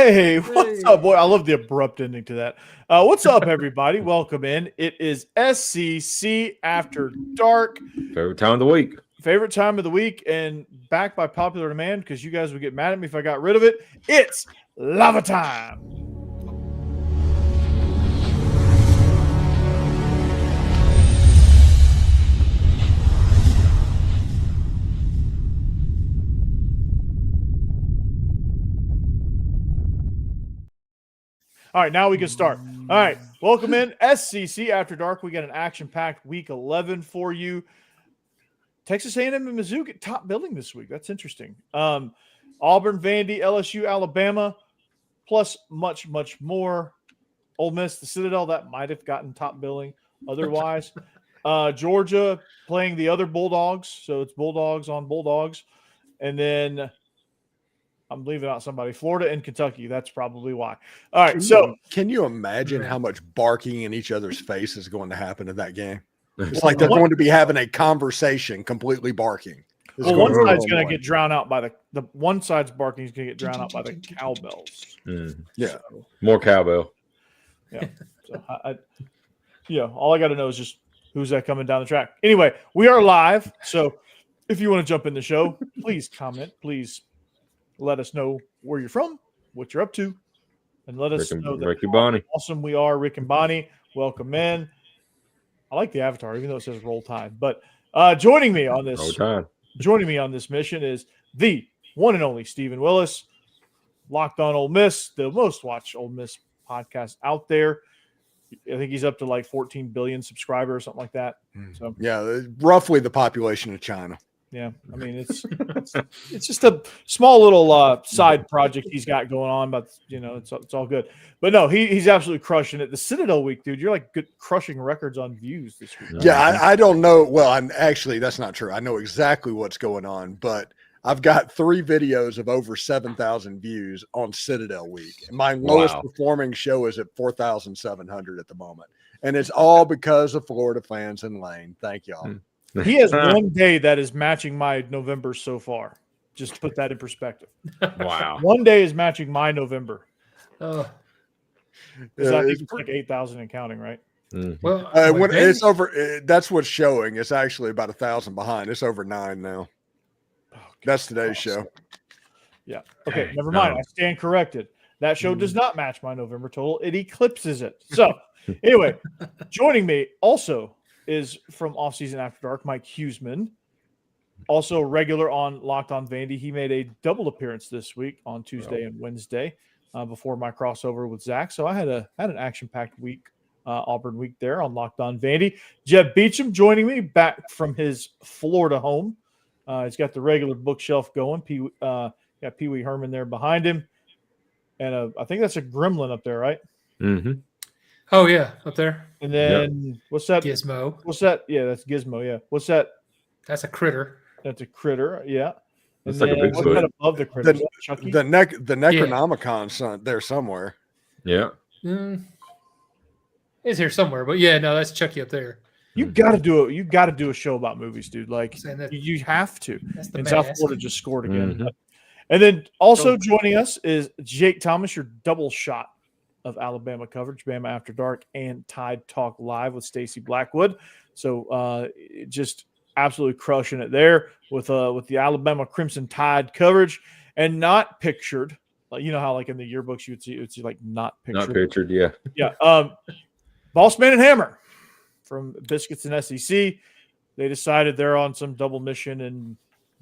Hey, what's up, boy? I love the abrupt ending to that. What's up, everybody? Welcome in. It is SCC After Dark. Favorite time of the week. Favorite time of the week, and back by popular demand because you guys would get mad at me if I got rid of it. It's lava time. All right, now we can start. All right, welcome in SCC After Dark. We got an action-packed week 11 for you. Texas A&M and Mizzou get top billing this week. That's interesting. Auburn, Vandy, LSU, Alabama, plus much, much more. Ole Miss, the Citadel, that might have gotten top billing otherwise. Georgia playing the other Bulldogs, so it's Bulldogs on Bulldogs. And then I'm leaving out somebody. Florida and Kentucky. That's probably why. All right. So can you imagine how much barking in each other's face is going to happen in that game? It's like they're going to be having a conversation completely barking. Well, one side's going to get drowned out by the one side's barking is going to get drowned out by the cowbells. Yeah. So, more cowbell. Yeah. So all I got to know is just who's that coming down the track. Anyway, we are live. So if you want to jump in the show, please comment. Please let us know where you're from, what you're up to, and let us know that how awesome we are. Rick and Bonnie, welcome in. I like the avatar, even though it says Roll Tide. But joining me on this mission is the one and only Stephen Willis, Locked On Ole Miss, the most watched Ole Miss podcast out there. I think he's up to like 14 billion subscribers or something like that. So yeah, roughly the population of China. Yeah, I mean it's just a small little side project he's got going on, but it's all good. But no, he's absolutely crushing it. The Citadel week, dude, you're like crushing records on views this week. Yeah, I don't know. Well, that's not true. I know exactly what's going on, but I've got 3 videos of over 7,000 views on Citadel week. And my lowest performing show is at 4,700 at the moment, and it's all because of Florida fans and Lane. Thank y'all. He has one day that is matching my November so far. Just to put that in perspective. Wow. One day is matching my November. I think it's like 8,000 and counting, right? Mm-hmm. Well, when it's over, that's what's showing. It's actually about 1,000 behind. It's over 9 now. Oh, that's today's show. Yeah. Okay. Never mind. I stand corrected. That show does not match my November total. It eclipses it. So anyway, joining me also is from Offseason After Dark, Mike Huseman, also regular on Locked On Vandy. He made a double appearance this week on Tuesday and Wednesday before my crossover with Zach. So I had an action-packed week, Auburn week there on Locked On Vandy. Jeb Beecham joining me back from his Florida home. He's got the regular bookshelf going. Got Pee Wee Herman there behind him, and I think that's a gremlin up there, right? Mm-hmm. Oh, yeah, up there. And then what's that? Gizmo. What's that? Yeah, that's Gizmo, yeah. What's that? That's a critter. That's a critter, yeah. It's like a Bigfoot. Above the critter? The Necronomicon there somewhere. Yeah. It's here somewhere, but yeah, no, that's Chucky up there. You got to do it. You got to do a show about movies, dude. Like you have to. And South Florida just scored again. Mm-hmm. And then also joining us is Jake Thomas, your double shot of Alabama coverage, Bama After Dark and Tide Talk Live with Stacey Blackwood. So just absolutely crushing it there with the Alabama Crimson Tide coverage, and not pictured. Like, you know how like in the yearbooks you would see like not pictured. Not pictured, yeah. Yeah. Boss Man and Hammer from Biscuits and SEC. They decided they're on some double mission in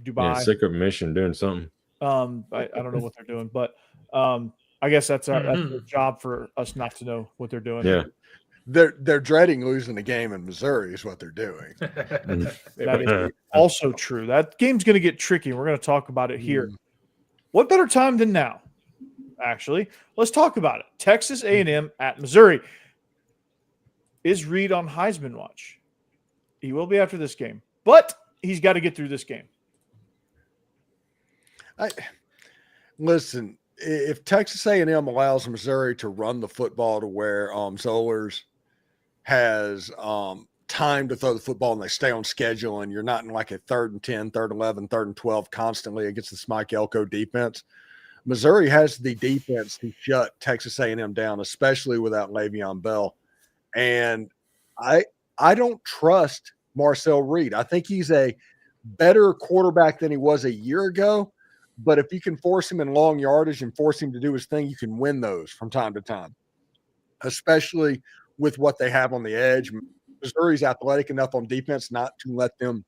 Dubai. Yeah, sick of mission doing something. I don't know what they're doing, but I guess that's a job for us not to know what they're doing. Yeah. They're dreading losing the game in Missouri is what they're doing. That is also true. That game's going to get tricky. We're going to talk about it here. What better time than now? Actually, let's talk about it. Texas A&M at Missouri. Is Reed on Heisman watch? He will be after this game, but he's got to get through this game. Listen, if Texas A&M allows Missouri to run the football to where Zollers has time to throw the football and they stay on schedule and you're not in like a 3rd and 10, 3rd and 11, 3rd and 12 constantly against the Mike Elko defense, Missouri has the defense to shut Texas A&M down, especially without Le'Veon Bell. And I don't trust Marcel Reed. I think he's a better quarterback than he was a year ago. But if you can force him in long yardage and force him to do his thing, you can win those from time to time, especially with what they have on the edge. Missouri's athletic enough on defense not to let them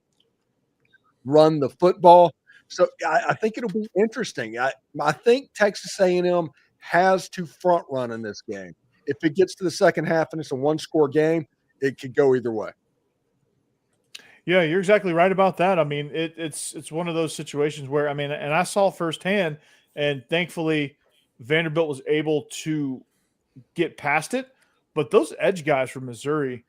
run the football. So I think it'll be interesting. I think Texas A&M has to front run in this game. If it gets to the second half and it's a one-score game, it could go either way. Yeah, you're exactly right about that. I mean, it's one of those situations where, I mean, and I saw firsthand, and thankfully Vanderbilt was able to get past it. But those edge guys from Missouri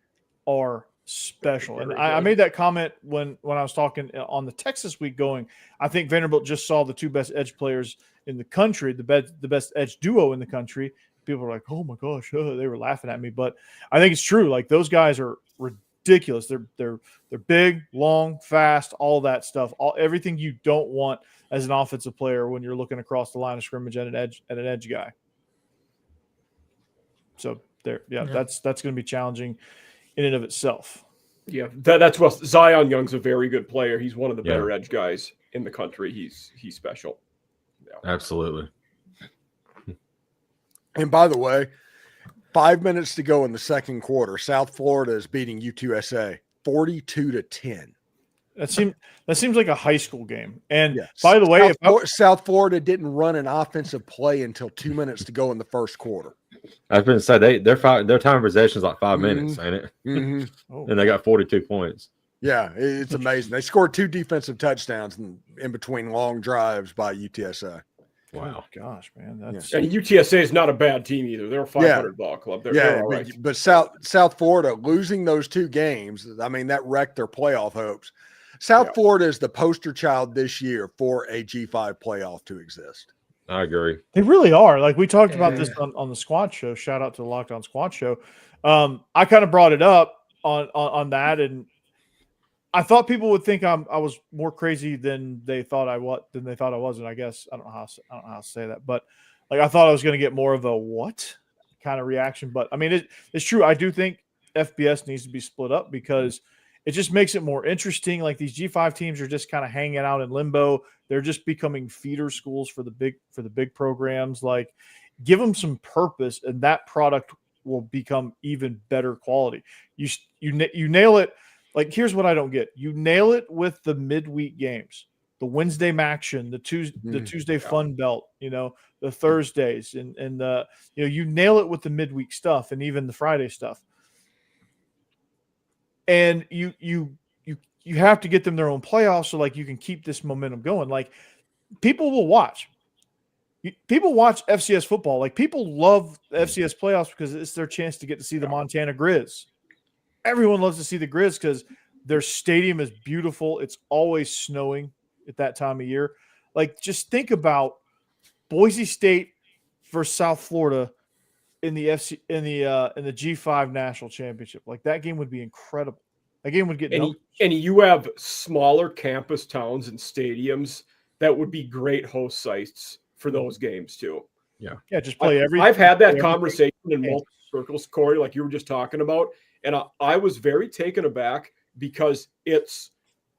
are special. And I made that comment when I was talking on the Texas week going, I think Vanderbilt just saw the two best edge players in the country, the best edge duo in the country. People were like, oh my gosh, they were laughing at me. But I think it's true. Like, those guys are ridiculous. They're big, long, fast, all that stuff. Everything you don't want as an offensive player when you're looking across the line of scrimmage at an edge guy. So that's going to be challenging in and of itself. Yeah, that's what Zion Young's a very good player. He's one of the better edge guys in the country. He's special. Yeah. Absolutely. And by the way, 5 minutes to go in the second quarter. South Florida is beating UTSA 42-10. That seems like a high school game. And by the way, South Florida didn't run an offensive play until 2 minutes to go in the first quarter. I've been said their time of possession is like 5 minutes, ain't it? Mm-hmm. And they got 42 points. Yeah, it's amazing. They scored 2 defensive touchdowns in between long drives by UTSA. Wow, gosh, man, and UTSA is not a bad team either. They're a 500 ball club. They're all right. But South Florida losing those 2 games, I mean, that wrecked their playoff hopes. South Florida is the poster child this year for a G5 playoff to exist. I agree. They really are. Like, we talked about this on the Squad Show. Shout out to the Lockdown Squad Show. I kind of brought it up on that, and I thought people would think I was more crazy than they thought I wasn't. I guess I don't know how to say that, but like, I thought I was going to get more of a what kind of reaction. But I mean, it's true. I do think FBS needs to be split up because it just makes it more interesting. Like, these G5 teams are just kind of hanging out in limbo. They're just becoming feeder schools for the big programs. Like, give them some purpose, and that product will become even better quality. You nail it. Like, here's what I don't get. You nail it with the midweek games, the Wednesday Maction, the Tuesday Fun Belt, the Thursdays, and you nail it with the midweek stuff and even the Friday stuff. And you have to get them their own playoffs so, like, you can keep this momentum going. Like, people will watch. People watch FCS football. Like, people love the FCS playoffs because it's their chance to get to see the Montana Grizz. Everyone loves to see the Grizz because their stadium is beautiful. It's always snowing at that time of year. Like, just think about Boise State versus South Florida in the G5 National Championship. Like, that game would be incredible. That game would get and you have smaller campus towns and stadiums that would be great host sites for those games too. Yeah, just play everything. I've had that conversation in multiple circles, Corey, like you were just talking about. And I was very taken aback because it's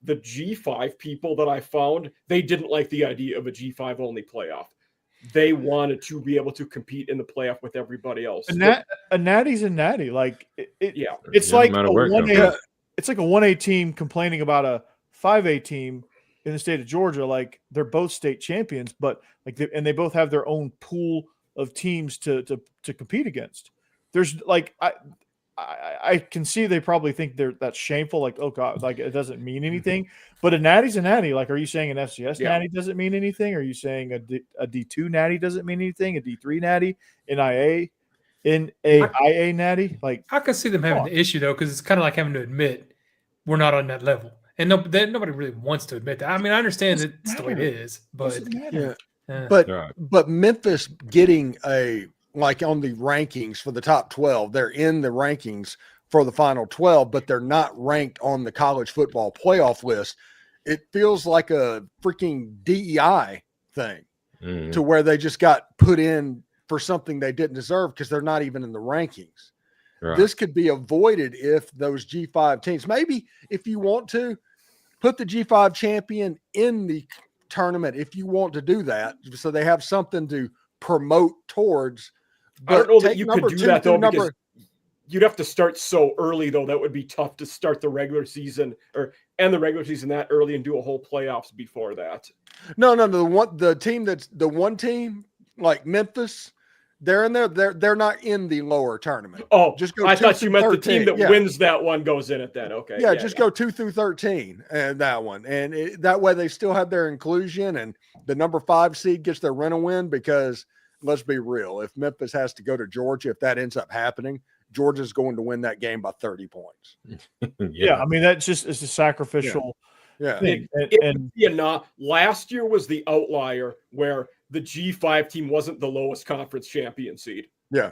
the G5 people that I found, they didn't like the idea of a G5 only playoff. They wanted to be able to compete in the playoff with everybody else. A natty's a natty. Like, it's like a 1A. It's like a 1A team complaining about a 5A team in the state of Georgia. Like, they're both state champions, but they both have their own pool of teams to compete against. There's like, I can see they probably think that's shameful. Like, oh God, like, it doesn't mean anything. But a natty's a natty. Like, are you saying an FCS natty doesn't mean anything? Are you saying a D2 natty doesn't mean anything? A D3 natty, IA natty? Like, I can see them having the issue though, because it's kind of like having to admit we're not on that level, and nobody really wants to admit that. I mean, I understand that's the way it is, but but Memphis getting like on the rankings for the top 12, they're in the rankings for the final 12, but they're not ranked on the college football playoff list. It feels like a freaking DEI thing. Mhm. to where they just got put in for something they didn't deserve because they're not even in the rankings. Right. This could be avoided if those G5 teams, maybe if you want to put the G5 champion in the tournament, if you want to do that, so they have something to promote towards. I don't know that take you number could do two that though, through because you'd have to start so early though. That would be tough to start the regular season or end the regular season that early and do a whole playoffs before that. No, the team that's the one team like Memphis, they're in there. They're not in the lower tournament. Oh, Just go I 2 thought through you meant the 13. team that Yeah. wins that one goes in it then. Okay. Yeah, just go 2 through 13 and that one. And that way they still have their inclusion and the number 5 seed gets their rent a win because let's be real. If Memphis has to go to Georgia, if that ends up happening, Georgia's going to win that game by 30 points. Yeah, I mean that's just it's a sacrificial Yeah. thing. Last year was the outlier where the G5 team wasn't the lowest conference champion seed. Yeah.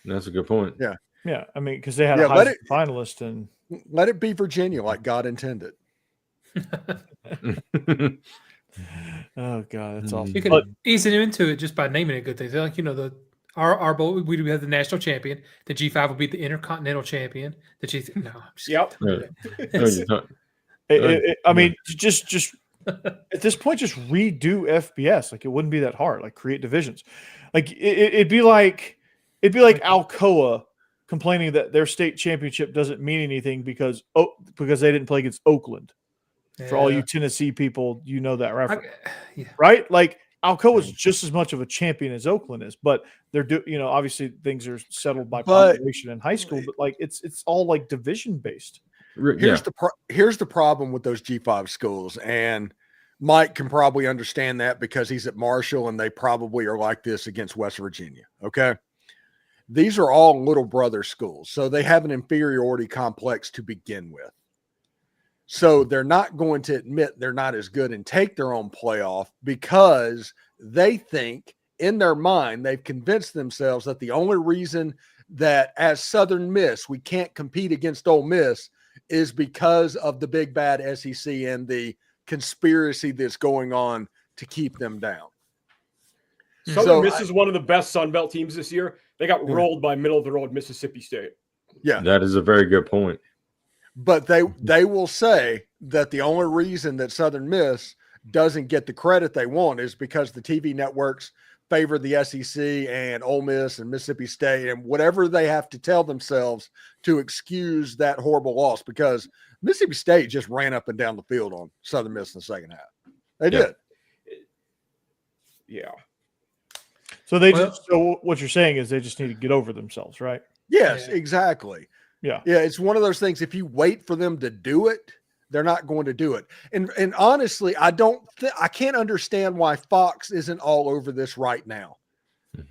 That's a good point. Yeah. Yeah, I mean because they had Yeah, a let Heisman it- finalist and Let it be Virginia like God intended. oh god, that's awful. You can But ease it into it just by naming it good things. Like, our bowl, we have the national champion. The G5 will be the intercontinental champion. The G, no, I'm just Yep. No, kidding. you're not- I mean, just at this point, just redo FBS. Like it wouldn't be that hard. Like create divisions. Like it'd be like Alcoa complaining that their state championship doesn't mean anything because they didn't play against Oakland. For all you Yeah. Tennessee people, you know that reference, Yeah. right? Like Alcoa is just as much of a champion as Oakland is, but they're obviously things are settled by But- population in high school, but like it's all like division based. Here's the problem with those G5 schools, and Mike can probably understand that because he's at Marshall and they probably are like this against West Virginia. Okay. These are all little brother schools, so they have an inferiority complex to begin with. So they're not going to admit they're not as good and take their own playoff because they think in their mind, they've convinced themselves that the only reason that as Southern Miss, we can't compete against Ole Miss is because of the big bad SEC and the conspiracy that's going on to keep them down. Southern Miss is one of the best Sun Belt teams this year. They got rolled by middle of the road Mississippi State. Yeah. That is a very good point. But they will say that the only reason that Southern Miss doesn't get the credit they want is because the TV networks favor the SEC and Ole Miss and Mississippi State and whatever they have to tell themselves to excuse that horrible loss, because Mississippi State just ran up and down the field on Southern Miss in the second half. They did. Yeah. So so what you're saying is they just need to get over themselves, right? Yes, Yeah. exactly. Yeah. Yeah, it's one of those things. If you wait for them to do it, they're not going to do it. And honestly, I can't understand why Fox isn't all over this right now.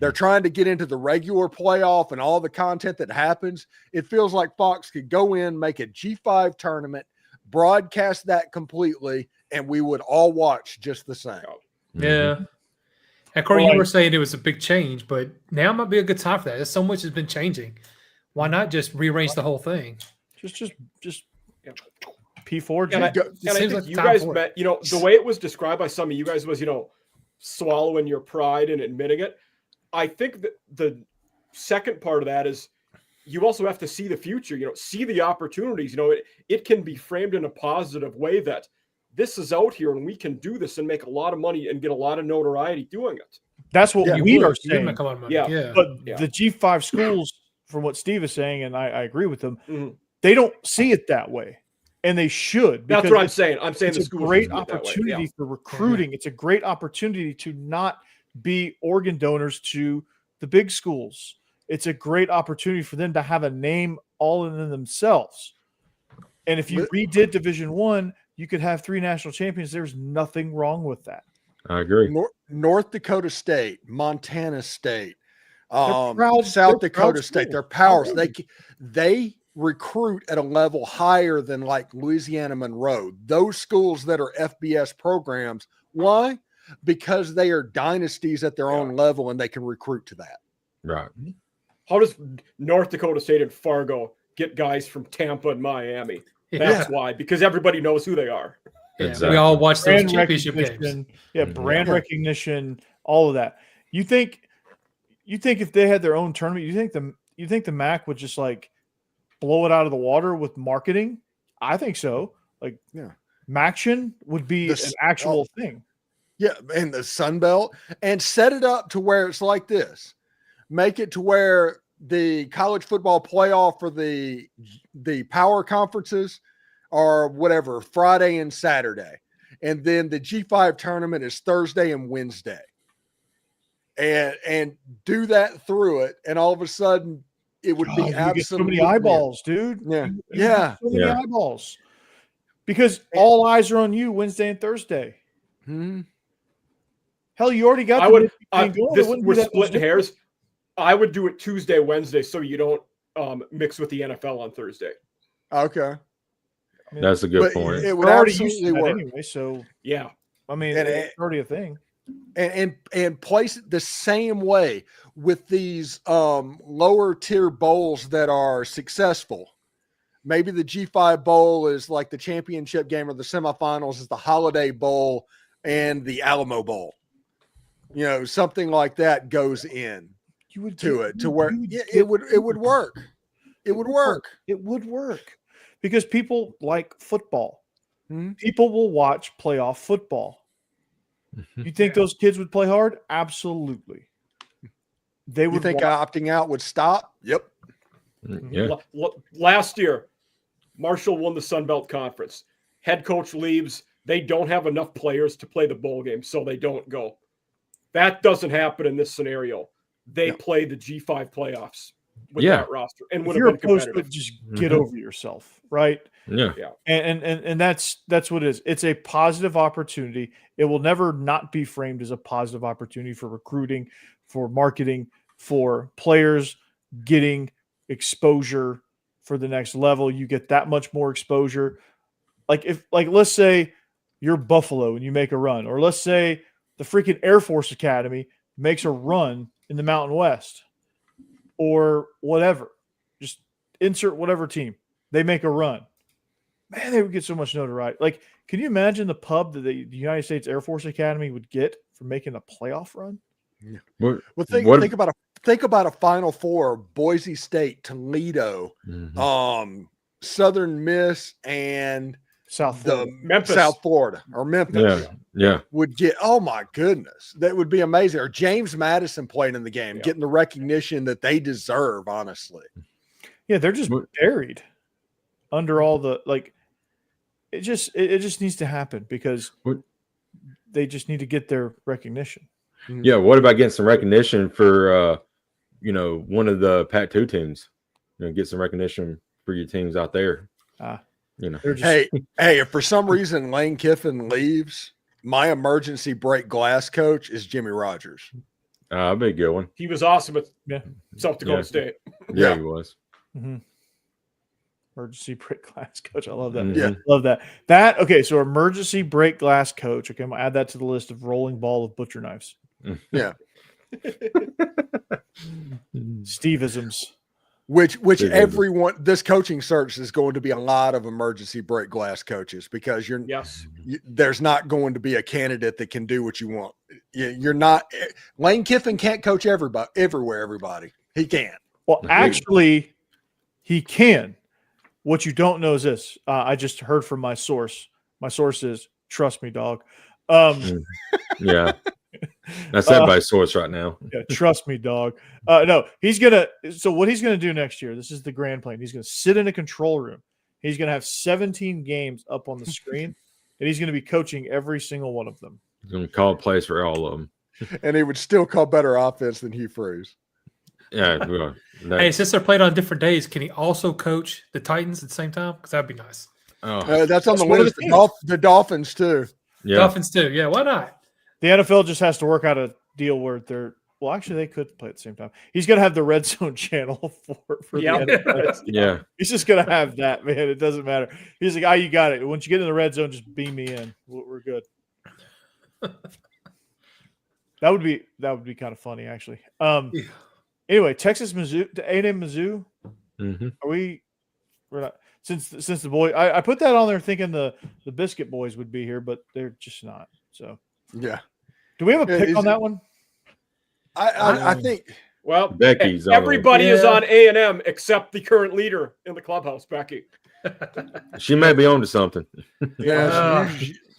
They're trying to get into the regular playoff and all the content that happens. It feels like Fox could go in, make a G5 tournament, broadcast that completely, and we would all watch just the same. Yeah. And Corey, you were saying it was a big change, but now might be a good time for that. There's so much has been changing. Why not just rearrange the whole thing? Just P4G. And I seems think like the you time guys for it. met, the way it was described by some of you guys was, swallowing your pride and admitting it. I think that the second part of that is you also have to see the future, see the opportunities. It can be framed in a positive way that this is out here and we can do this and make a lot of money and get a lot of notoriety doing it. That's what Yeah, we are You're gonna saying. make a lot of money. Yeah. Yeah. But Yeah. the G5 schools, from what Steve is saying, and I agree with him, Mhm. they don't see it that way. And they should. That's because what I'm saying. I'm saying it's the a schools great should do it that way. opportunity Yeah. for recruiting. It's a great opportunity to not be organ donors to the big schools. It's a great opportunity for them to have a name all in themselves. And if you redid Division One, you could have 3 national champions. There's nothing wrong with that. I agree. North Dakota State, Montana State, proud- South they're Dakota proud State. schools. They're powers. They recruit at a level higher than like Louisiana Monroe. Those schools that are FBS programs. Why? Because they are dynasties at their own level and they can recruit to that. Right. How does North Dakota State and Fargo get guys from Tampa and Miami? That's why, because everybody knows who they are. Yeah, Exactly. we all watch those Brand championship games. recognition, yeah, Mhm. brand Yeah. recognition, all of that. You think if they had their own tournament, you think the MAC would just like blow it out of the water with marketing? I think so. Like, Yeah. Maction would be The an actual thing. Yeah, and the Sun Belt, and set it up to where it's like this. Make it to where the college football playoff for the power conferences are whatever Friday and Saturday, and then the G5 tournament is Thursday and Wednesday, and do that through it, and all of a sudden it would Oh, be you get so absolutely many eyeballs, dude. Yeah. You get Yeah. so many Yeah. eyeballs because all eyes are on you Wednesday and Thursday. Hmm. Hell, you already got I the would. mid-15 going. It This wouldn't be we're that much splitting different. hairs. I would do it Tuesday, Wednesday, so you don't mix with the NFL on Thursday. Okay, I mean, That's a good but point. it would we're already used absolutely to that work. anyway. So Yeah, I mean, And it's already a thing. And place it the same way with these lower tier bowls that are successful. Maybe the G5 bowl is like the championship game, or the semifinals is the Holiday Bowl and the Alamo Bowl. You know, something like that goes in You would to get- it to where you would yeah, get- it would work. It would work. It would work because people like football. Hmm? People will watch playoff football. You think those kids would play hard? Absolutely. They You would. think opting out would stop? Yep. Yeah. Last year, Marshall won the Sun Belt Conference. Head coach leaves. They don't have enough players to play the bowl game, so they don't go. That doesn't happen in this scenario. They play the G5 playoffs with Yeah. that roster and if would you're have been opposed to competitive. it, just get Mhm. over yourself, right? Yeah. And that's what it is. It's a positive opportunity. It will never not be framed as a positive opportunity for recruiting, for marketing, for players getting exposure for the next level. You get that much more exposure. Like let's say you're Buffalo and you make a run, or let's say the freaking Air Force Academy makes a run in the Mountain West, or whatever. Just insert whatever team. They make a run. Man, they would get so much notoriety. Like, can you imagine the pub that the United States Air Force Academy would get for making a playoff run? What, Well, think what- about a Final Four: Boise State, Toledo, Mhm. Southern Miss, and South the Florida. Memphis. South Florida or Memphis Yeah. Yeah. would get. Oh my goodness, that would be amazing. Or James Madison playing in the game, Yeah. getting the recognition that they deserve. Honestly, Yeah, they're just What- buried under all the like. It just needs to happen because What- they just need to get their recognition. Yeah. What about getting some recognition for one of the Pac-2 teams? Get some recognition for your teams out there. They're just hey, if for some reason Lane Kiffin leaves, my emergency break glass coach is Jimmy Rogers. That'd be a good one. He was awesome at Yeah. South Dakota Yeah. State. Yeah, Yeah. he was. emergency break glass coach. I love that. Mhm. Yeah. Love that. Okay, so emergency break glass coach. Okay, I'm gonna add that to the list of rolling ball of butcher knives. Yeah. Steve-isms. Which Big old- everyone, this coaching search is going to be a lot of emergency break glass coaches, because Yes. there's not going to be a candidate that can do what you want. You're not. Lane Kiffin can't coach everybody everywhere. Everybody he can't. Well, Agreed. actually, he can. What you don't know is this. I just heard from my source. My source is, trust me, dog. Yeah. That's everybody's source right now. Yeah, trust me, dog. No, he's gonna. So what he's gonna do next year? This is the grand plan. He's gonna sit in a control room. He's gonna have 17 games up on the screen, and he's gonna be coaching every single one of them. He's going to call plays for all of them. And he would still call better offense than Hugh Freeze. Yeah. Well, Hey, since they're played on different days, can he also coach the Titans at the same time? Because that'd be nice. That's on That's the one of list. the teams. The Dolphins too. yeah. Dolphins too. Yeah, why not? The NFL just has to work out a deal where they're. Well, actually, they could play at the same time. He's gonna have the red zone channel for Yeah. the NFL. Yeah. He's just gonna have that, man. It doesn't matter. He's like, you got it. Once you get in the red zone, just beam me in. We're good. That would be kind of funny, actually. Anyway, Texas, Mizzou, A&M, Mizzou. Mhm. We're not. since the boy, I put that on there thinking the Biscuit Boys would be here, but they're just not. So, Yeah. do we have a Yeah, pick is on it- that one? I think Well, Becky's on everybody is Yeah. on A&M except the current leader in the clubhouse, Becky. She may be on to something. yeah,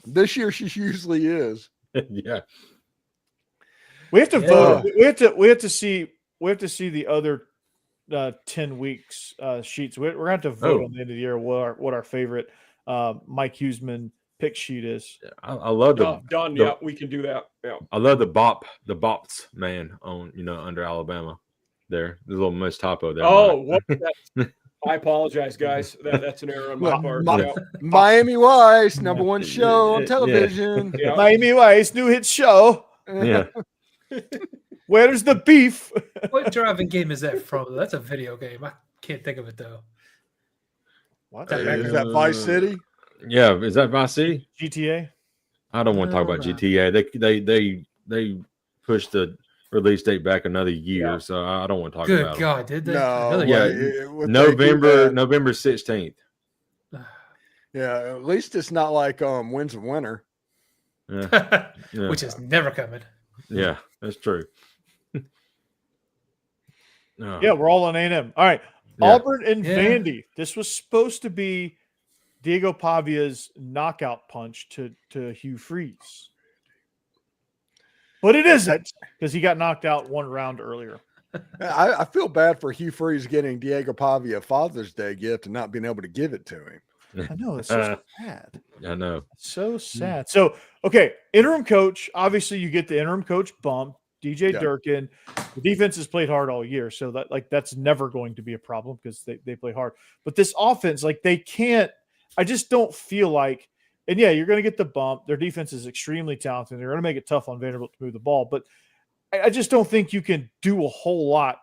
this year she usually is. Yeah. We have to Yeah. vote. We have to see the other 10 weeks sheets. We're gonna have to vote Oh. on the end of the year what our favorite Mike Huseman pick sheet is. I love the Done. the- Yeah, we can do that. Yeah. I love the bops man on under Alabama. There, there's a little missed typo there. Oh, Mike. what? I apologize, guys. That's an error on my Look, part. my- Yeah. Miami Vice, number one show on Yeah. television. Yeah. Miami Vice new hit show. Yeah. Where's the beef? What driving game is that from? That's a video game. I can't think of it though. What? That Is that Vice City? Yeah, is that Vice City? GTA? I don't want to talk about No. GTA. They pushed the release date back another year, Yeah. so I don't want to talk Good about God, did they? No. Really? Yeah. If it. they do that- November 16th. Yeah, at least it's not like Winds of Winter. Yeah, yeah, Which is never coming. yeah, that's true. Oh, Yeah, we're all on A&M. All right. Yeah. Auburn and Yeah. Vandy. This was supposed to be Diego Pavia's knockout punch to Hugh Freeze. But it isn't because he got knocked out one round earlier. I feel bad for Hugh Freeze getting Diego Pavia a Father's Day gift and not being able to give it to him. I know. It's so sad. I know. So sad. So, okay, interim coach. Obviously, you get the interim coach bump. DJ Yeah. Durkin. The defense has played hard all year, so that's never going to be a problem because they play hard. But this offense, they can't. I just don't feel like. And yeah, you're going to get the bump. Their defense is extremely talented. They're going to make it tough on Vanderbilt to move the ball, but I just don't think you can do a whole lot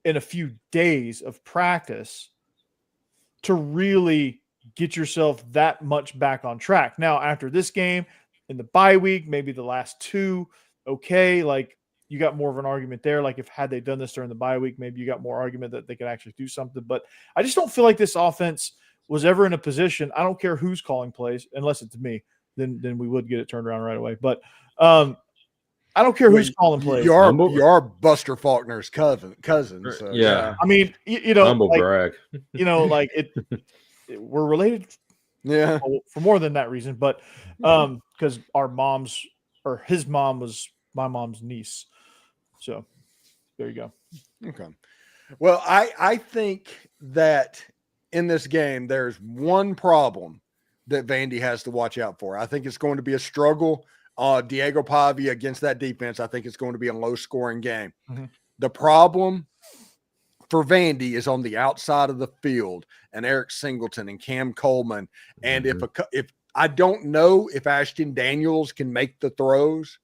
in a few days of practice to really get yourself that much back on track. Now, after this game, in the bye week, maybe the last two, okay, you got more of an argument there. If had they done this during the bye week, maybe you got more argument that they could actually do something. But I just don't feel like this offense was ever in a position. I don't care who's calling plays, unless it's me, then we would get it turned around right away. But I don't care who's calling plays. You are Humble- Buster Faulkner's cousin. So, Yeah. I mean, Humble brag. we're related yeah. for more than that reason, but because our moms or his mom was my mom's niece. So there you go. Okay. Well, I think that in this game, there's one problem that Vandy has to watch out for. I think it's going to be a struggle. Diego Pavia against that defense, I think it's going to be a low-scoring game. Mhm. The problem for Vandy is on the outside of the field, and Eric Singleton and Cam Coleman. And if I don't know if Ashton Daniels can make the throws,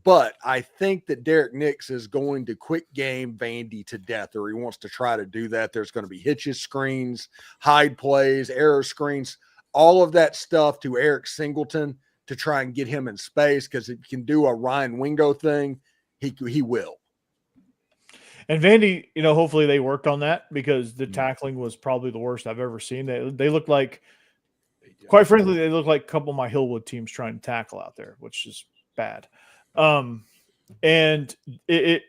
but I think that Derek Nix is going to quick game Vandy to death, or he wants to try to do that. There's going to be hitches screens, hide plays, error screens, all of that stuff to Eric Singleton to try and get him in space, because if he can do a Ryan Wingo thing, he will. And Vandy, hopefully they worked on that because the tackling was probably the worst I've ever seen. They look like, quite frankly, they look like a couple of my Hillwood teams trying to tackle out there, which is bad. And I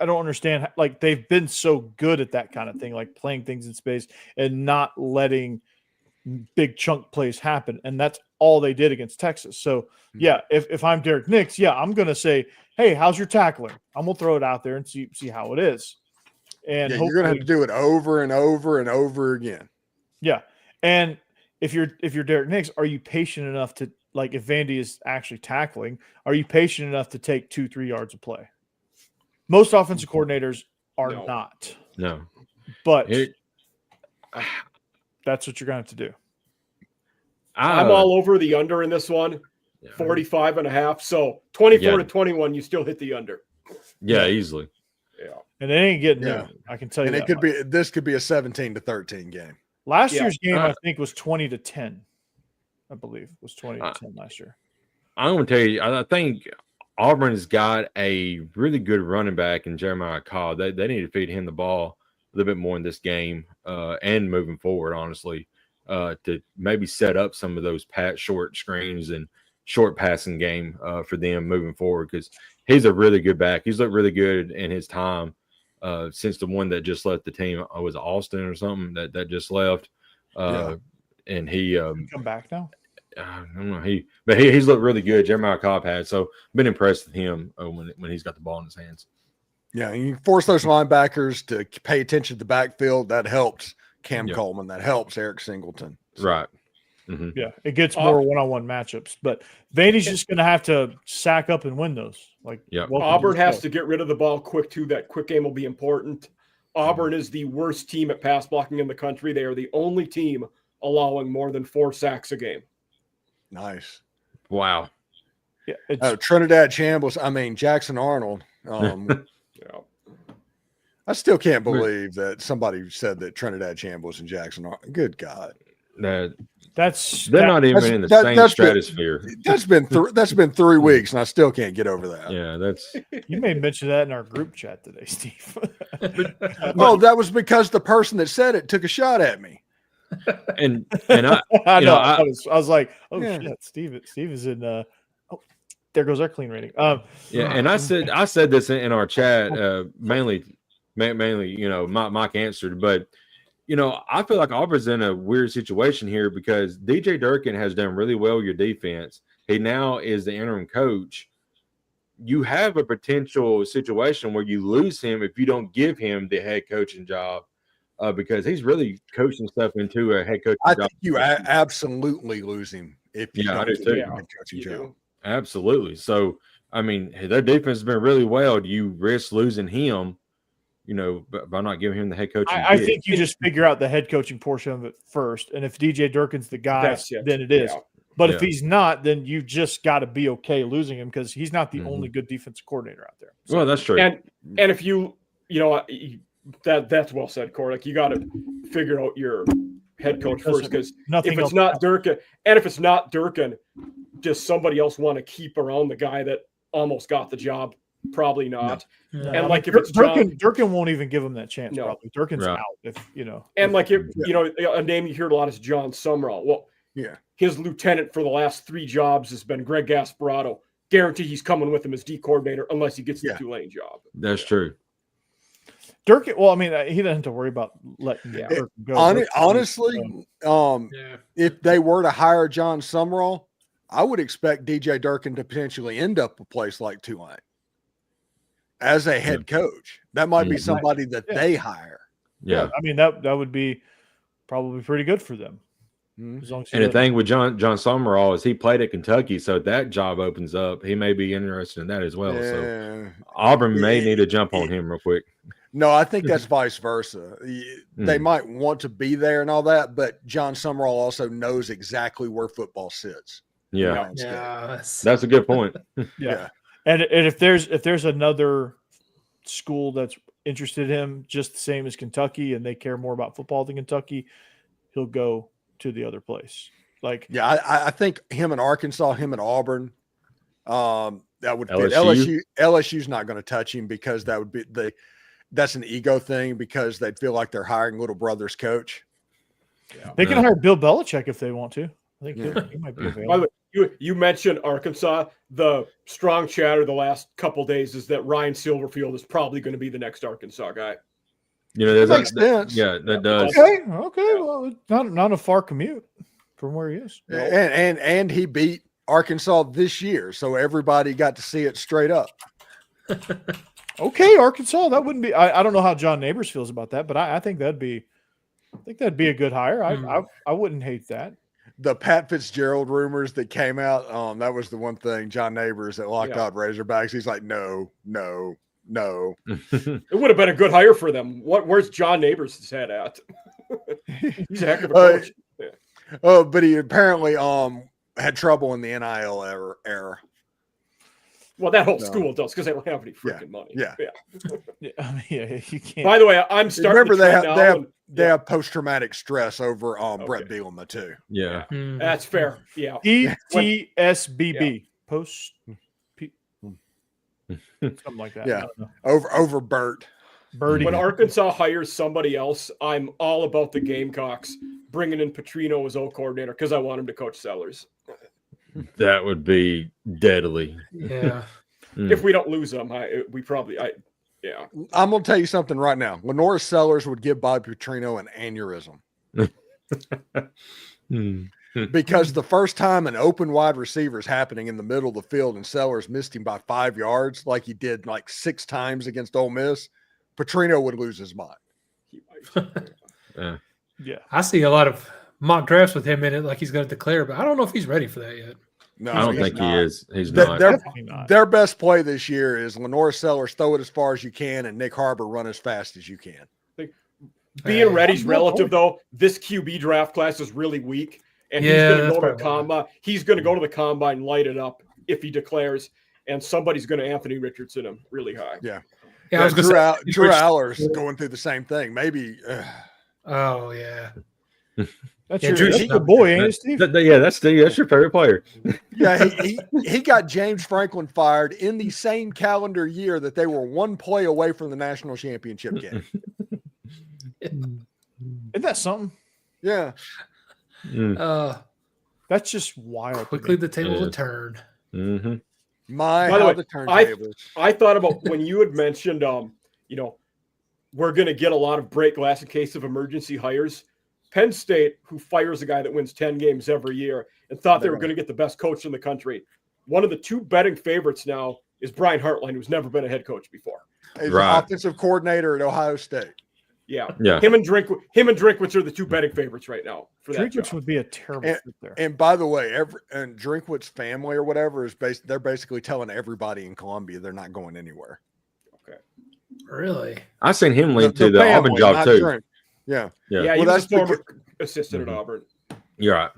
don't understand. They've been so good at that kind of thing, like playing things in space and not letting big chunk plays happen. And that's all they did against Texas. So yeah, if I'm Derek Nix, yeah, I'm going to say, hey, how's your tackling? I'm going to throw it out there and see how it is. And Yeah, you're going to have to do it over and over and over again. Yeah. And if you're Derek Nix, are you patient enough to, if Vandy is actually tackling, are you patient enough to take 2-3 yards of play? Most offensive coordinators are No. not, No. but It- that's what you're going to have to do. I'm all over the under in this one, 45 and a half. So 24 to 21, you still hit the under. Yeah, easily. Yeah. And it ain't getting Yeah. there. I can tell you And that it could much. this could be a 17-13 game. Last Yeah. year's game, Uh, I think, was 20-10. I believe was 20-10 last year. I'm going to tell you, I think Auburn's got a really good running back in Jeremiah Cobb. They need to feed him the ball. little bit more in this game and moving forward, honestly, to maybe set up some of those short screens and short passing game for them moving forward, because he's a really good back. He's looked really good in his time since the one that just left the team. Was it Austin or something that just left? And he come back now. I don't know. He's looked really good. Jeremiah Cobb has, so been impressed with him when he's got the ball in his hands. Yeah, and you force those linebackers to pay attention to the backfield. That helps Cam Coleman. That helps Eric Singleton. So. Right. Mm-hmm. Yeah, it gets more one-on-one matchups, but Vandy's just going to have to sack up and win those. Like, Auburn has to get rid of the ball quick too. That quick game will be important. Auburn is the worst team at pass blocking in the country. They are the only team allowing more than 4 sacks a game. Nice. Wow. Yeah, Trinidad Chambliss. I mean Jackson Arnold. I still can't believe that somebody said that Trinidad Chambliss and Jackson Arnold. Good God. They're not even in the same stratosphere. That's been 3 weeks, and I still can't get over that. Yeah, that's. You may mention that in our group chat today, Steve. Oh, that was because the person that said it took a shot at me. And I I was like, oh shit, Steve is in. Oh, there goes our clean rating. And I said this in our chat mainly. Mike answered, but. I feel like Auburn's in a weird situation here because DJ Durkin has done really well with your defense. He now is the interim coach. You have a potential situation where you lose him if you don't give him the head coaching job because he's really coaching stuff into a head coaching job. I think you absolutely lose him if you don't give him a head coaching job. Absolutely. So, I mean, their defense has been really well. Do you risk losing him? By not giving him the head coaching. I think you just figure out the head coaching portion of it first. And if DJ Durkin's the guy, then it is. Yeah. But if he's not, then you just got to be okay losing him because he's not the only good defensive coordinator out there. So, well, that's true. And if that's well said, Corey. Like you got to figure out your head coach first because if it's not Durkin, and if it's not Durkin, does somebody else want to keep around the guy that almost got the job? Probably not. No. And like if it's Durkin won't even give him that chance. No. Probably Durkin's out. And a name you hear a lot is John Sumrall. Well, his lieutenant for the last 3 jobs has been Greg Gasparotto. Guarantee he's coming with him as D coordinator unless he gets the Tulane job. That's true. Durkin. Well, I mean, he doesn't have to worry about letting Durkin go. Honestly, if they were to hire John Sumrall, I would expect DJ Durkin to potentially end up a place like Tulane. As a head coach, that might be somebody that they hire. Yeah, I mean that would be probably pretty good for them. As long as the thing with John Sumrall is he played at Kentucky, so that job opens up. He may be interested in that as well. So Auburn may need to jump on him real quick. No, I think that's vice versa. They might want to be there and all that, but John Sumrall also knows exactly where football sits. Yeah, that's a good point. Yeah. And if there's another school that's interested in him, just the same as Kentucky, and they care more about football than Kentucky, he'll go to the other place. I think him in Arkansas, him in Auburn, that would fit. LSU's not going to touch him because that would be that's an ego thing because they'd feel like they're hiring little brother's coach. Yeah. They can hire Bill Belichick if they want to. I think he might be available. By the way, you mentioned Arkansas. The strong chatter the last couple days is that Ryan Silverfield is probably going to be the next Arkansas guy. That makes sense. Yeah, that does. Okay. Well, not a far commute from where he is. And he beat Arkansas this year, so everybody got to see it straight up. Okay, Arkansas. That wouldn't be. I don't know how John Neighbors feels about that, but I think that'd be a good hire. I wouldn't hate that. The Pat Fitzgerald rumors that came out, that was the one thing. John Neighbors at Locked On Razorbacks, he's like, no. It would have been a good hire for them. Where's John Neighbors' head at? He's a heck of a coach. But he apparently had trouble in the NIL era. Well, that whole school does because they don't have any freaking money. Yeah. You can't. By the way, I'm starting. Remember, they have post-traumatic stress over Brett Bielema too. Yeah, that's fair. Yeah, PTSBB post something like that. Yeah, over Bert. Birdie. When Arkansas hires somebody else, I'm all about the Gamecocks bringing in Petrino as O coordinator because I want him to coach Sellers. That would be deadly. Yeah. If we don't lose them, yeah. I'm gonna tell you something right now. Lenora Sellers would give Bob Petrino an aneurysm because the first time an open wide receiver is happening in the middle of the field and Sellers missed him by 5 yards, like he did like 6 times against Ole Miss, Petrino would lose his mind. Yeah. I see a lot of mock drafts with him in it, like he's going to declare, but I don't know if he's ready for that yet. No, I don't he's think not. he is. He's Th- not. Their, Definitely not. their best play this year is Lenora Sellers throw it as far as you can and Nick Harbor run as fast as you can. Being Hey, ready's relative, though. This QB draft class is really weak, and Yeah, he's going to that's go to the probably why. combine. He's going to go to the combine, light it up if he declares, and somebody's going to Anthony Richardson him really high. Yeah, I was going Drew, to Al- say. Drew Aller's going through the same thing. Maybe Oh, yeah. That's Yeah, your, Drew's that's not- your boy, ain't it, Steve? Yeah, that's your favorite player. yeah, he got James Franklin fired in the same calendar year that they were one play away from the national championship game. Isn't that something? Yeah. That's just wild. to Quickly me. the tables Yeah. have turned. Mm-hmm. My By the how way, the turntables. I thought about when you had mentioned, we're going to get a lot of break glass in case of emergency hires. Penn State, who fires a guy that wins 10 games every year and thought they were going to get the best coach in the country. One of the 2 betting favorites now is Brian Hartline, who's never been a head coach before. He's Right. an offensive coordinator at Ohio State. Yeah. Yeah. Him and Drinkwitz are the 2 betting favorites right now for that Drinkwitz job. would be a terrible fit there. And by the way, and Drinkwitz's family or whatever they're basically telling everybody in Columbia they're not going anywhere. Really? I seen him lead to the family, Auburn job not too. Drink. Yeah. Yeah. Yeah, Well, he was that's a former assistant at Auburn. You're right.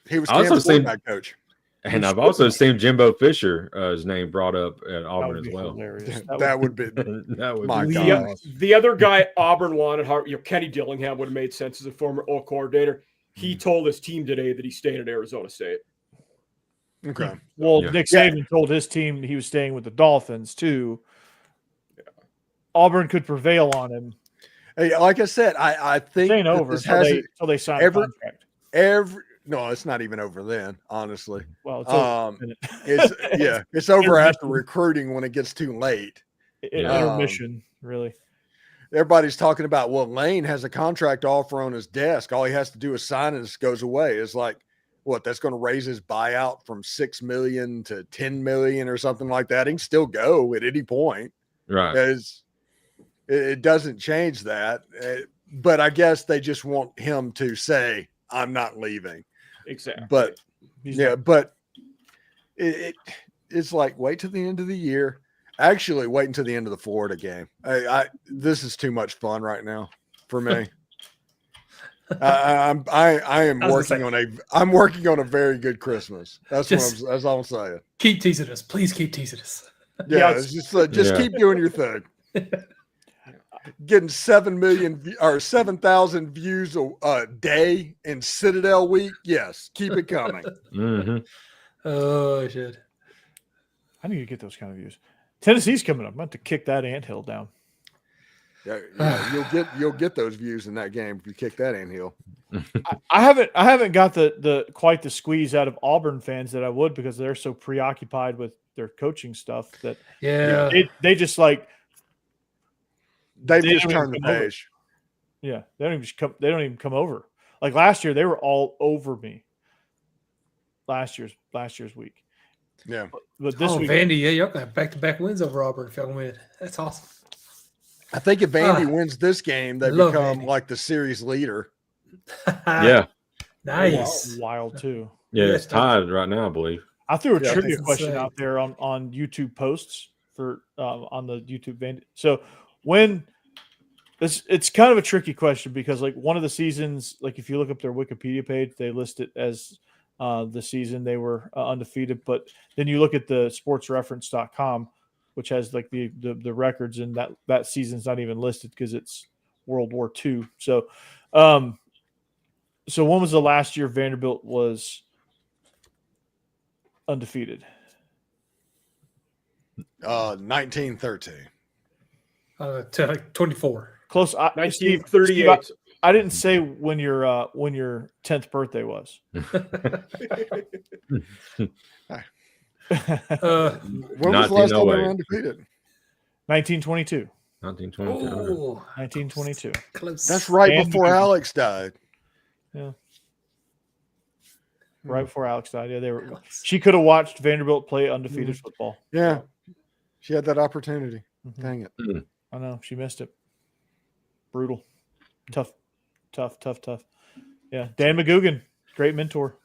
He was I also Cam's seen- quarterback coach. And I've also seen Jimbo Fisher, his name brought up at That Auburn would as be well. hilarious. That would be That would My be God. The other guy Auburn wanted, Kenny Dillingham would have made sense as a former O coordinator. He told his team today that he's staying at Arizona State. okay. Well, Yeah. Nick Yeah. Saban told his team he was staying with the Dolphins too. Auburn could prevail on him. Hey, like I said, I think It ain't that over this until has they sign every- a contract. no, it's not even over then, honestly. Well, it's over It's over after recruiting when it gets too late. intermission, really. Everybody's talking about, well, Lane has a contract offer on his desk. All he has to do is sign it, it goes away. It's like, what, that's going to raise his buyout from $6 million to $10 million or something like that. He can still go at any point. right. It doesn't change that. But I guess they just want him to say, I'm not leaving. Exactly. But He's yeah, but it's like, wait till the end of the year. Actually, wait until the end of the Florida game. This is too much fun right now for me. I am I was working gonna on I'm working on a very good Christmas. That's Just- that's all I'm saying. Keep teasing us. Please keep teasing us. Yeah, Yeah, it's just Yeah. keep doing your thing. Getting 7,000 views a day in Citadel week. Yes, keep it coming. Mm-hmm. Oh, shit. I need to get those kind of views. Tennessee's coming up. I'm about to kick that anthill down. Yeah, you'll get those views in that game if you kick that anthill. I haven't got the quite the squeeze out of Auburn fans that I would because they're so preoccupied with their coaching stuff that Yeah. they just like They've They just don't even turned the come over. page. yeah they don't even come over. Like last year they were all over me. Last year's week, Yeah. but this week Vandy, yeah, y'all gonna have back-to-back wins over Auburn if y'all win. That's awesome. I think if Vandy wins this game, they Love become Vandy. like the series leader. Yeah. Nice. wild too. Yeah. Yeah. It's tied right now, I believe. I threw a Yeah, trivia that's question insane. out there on YouTube posts for on the YouTube Vandy. So when it's kind of a tricky question because like one of the seasons, like if you look up their Wikipedia page, they list it as the season they were undefeated. But then you look at the sportsreference.com, which has like the records, and that season's not even listed because it's World War II. So so when was the last year Vanderbilt was undefeated? 1913. To like 24. Close. Steve, 1938. I didn't say when your 10th birthday was. When was the last time they were undefeated? 1922. 1922. 1922. Close. That's right And before McGugin. Alex died. Right before Alex died. Yeah, they were. She could have watched Vanderbilt play undefeated football. Yeah. She had that opportunity. Mhm. Dang it. I know she missed it. Brutal, tough. Yeah, Dan McGugin, great mentor.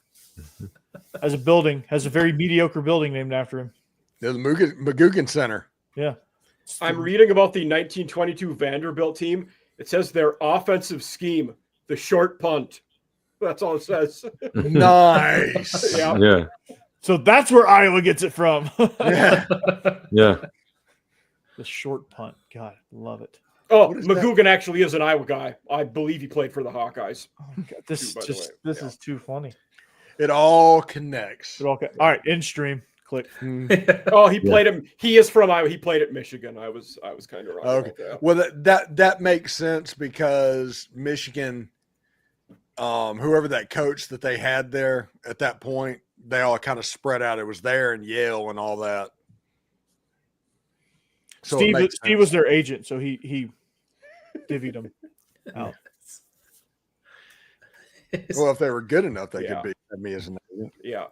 Has a very mediocre building named after him. There's the McGugin Center. Yeah, I'm reading about the 1922 Vanderbilt team. It says their offensive scheme, the short punt. That's all it says. Nice. Yeah. Yeah. so that's where Iowa gets it from. Yeah. Yeah. The short punt. God, love it. Oh, What is that? McGugin actually is an Iowa guy. I believe he played for the Hawkeyes. Oh my God, this By the just way, this yeah. is too funny. It all connects. All right, in stream. Click. Oh, he played him. He is from Iowa. He played at Michigan. I was kind of wrong. Okay. About that. Well, that makes sense because Michigan, whoever that coach that they had there at that point, they all kind of spread out. It was there and Yale and all that. So it makes Steve sense. was their agent, so he divvied them out. Well, if they were good enough, they Yeah. could be me as an agent. Yeah.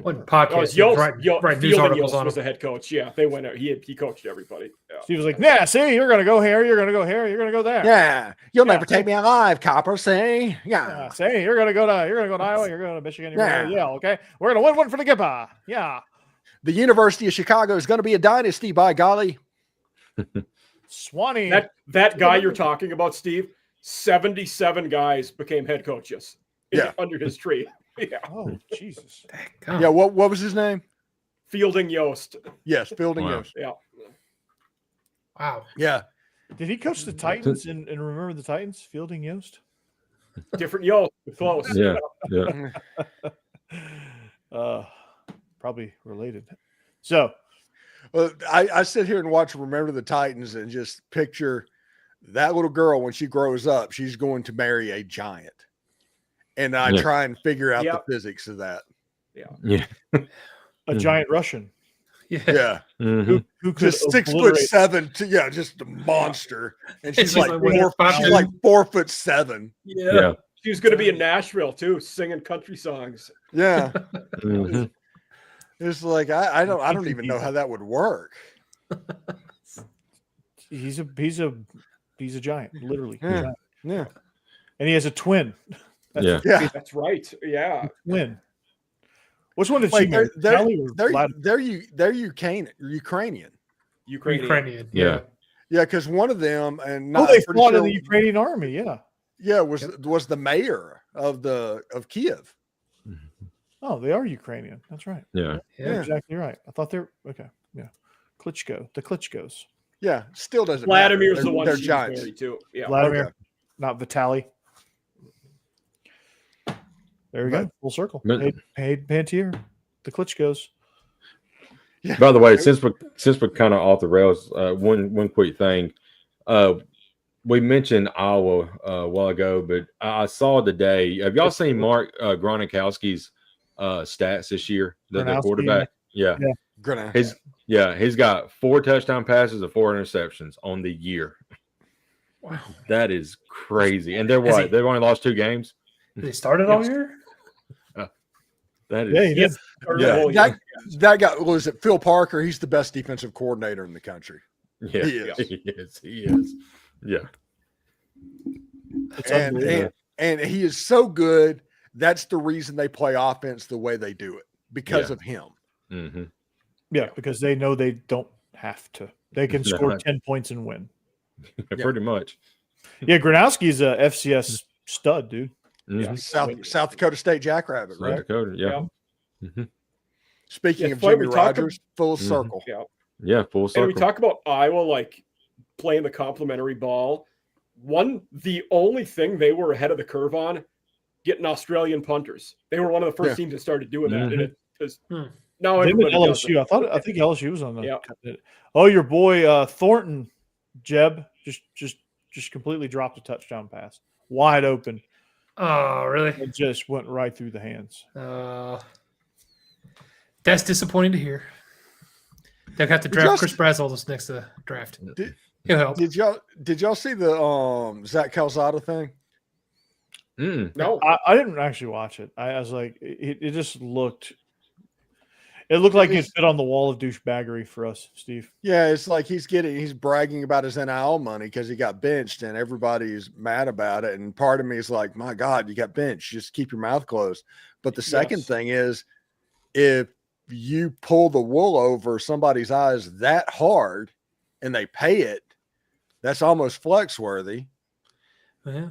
One Oh, podcast. Yost, Write news Fielding articles Yost on was him. the head coach. Yeah, they went out. He coached everybody. Yeah. Steve was like, "Yeah, see, you're gonna go here. You're gonna go here. You're gonna go there. Yeah, you'll Yeah. never take me alive, copper. See, Yeah, see, you're gonna go to Iowa. You're going to Michigan. You're going to Yeah. Yale. Okay, we're gonna win one for the Gippa. Yeah, The University of Chicago is going to be a dynasty, by golly. Swanee. That guy you're talking about, Steve, 77 guys became head coaches. Yeah. Under his tree. Yeah. Oh Jesus. God. Yeah, what was his name? Fielding Yost. Yes, Fielding Wow. Yost. Yeah. Wow. Yeah, Did he coach the Titans and remember the Titans? Fielding Yost. Different Yost. Close. Yeah. Yeah. Probably related. So well, I sit here and watch Remember the Titans and just picture that little girl when she grows up. She's going to marry a giant, and I Yeah. try and figure out Yep. the physics of that. Yeah. a giant Russian Yeah. Yeah, Mhm. who could just 6'7", just a monster, and she's she's like like, what, 4'7". Yeah. Yeah. She was going to be in Nashville, too, singing country songs. Yeah, Mhm. it's like I don't even know how that would work. he's a giant, literally. Yeah. Giant. Yeah, And he has a twin. Yeah. yeah. That's right. Yeah. Twin. Which one did she Like marry? Kelly or Vladimir? they're Ukrainian. Ukrainian. Ukrainian. Yeah. Yeah, because one of them and Oh, not, they I'm pretty fought in sure- the Ukrainian army. Yeah. Yeah, was the mayor of Kiev. Oh, they are Ukrainian. That's right. Yeah. You're Yeah. exactly right. I thought they're okay. Yeah. Klitschko. The Klitschkos. Yeah, still doesn't Vladimir's matter. the one They're she was giants. married to. Yeah. Vladimir, Okay. not Vitaly. There we go. But- Full circle. but- Paid Pantier. The Klitschkos. By the way, since we're kind of off the rails, one quick thing. We mentioned Iowa a while ago, but I saw today. Have y'all seen Mark Gronkowski's stats this year? The Gronkowski, quarterback. Yeah. Gonna- He's got 4 touchdown passes and 4 interceptions on the year. Wow. That is crazy. And they're Has what? he- They've only lost 2 games. They started all year? That is Yeah, he did. Yes. Yeah. that guy was it Phil Parker. He's the best defensive coordinator in the country. yeah, He is. he is. Yeah. It's And, unbelievable. and he is so good. That's the reason they play offense the way they do it, because Yeah. of him. Mm-hmm. Yeah, because they know they don't have to. They can No. score 10 points and win. Pretty much. Yeah, Gronowski's a FCS stud, dude. Mhm. South Dakota State Jackrabbit, South right? Dakota. Yeah. Mhm. Speaking Yeah, of Floyd, Jimmy we talked Rogers, full Mhm. circle. Yeah. Yeah. Full And circle. we talk about Iowa like playing the complimentary ball. The only thing they were ahead of the curve on, getting Australian punters. They were one of the first Yeah. teams that started doing that. And it is Hmm. now Them and everybody does LSU. it. I think LSU was on the. Yeah. Oh, your boy Thornton Jeb just completely dropped a touchdown pass, wide open. Oh, really? It just went right through the hands. That's disappointing to hear. They'll have to draft Chris Brazzell this next draft. He'll help. Did y'all see the Zach Calzada thing? No, I didn't actually watch it. I was like, it just looked. It looked like it fit on the wall of douchebaggery for us, Steve. Yeah, it's like he's bragging about his NIL money because he got benched and everybody's mad about it. And part of me is like, my God, you got benched. Just keep your mouth closed. But the second thing is, if you pull the wool over somebody's eyes that hard and they pay it, that's almost flex worthy. Yeah.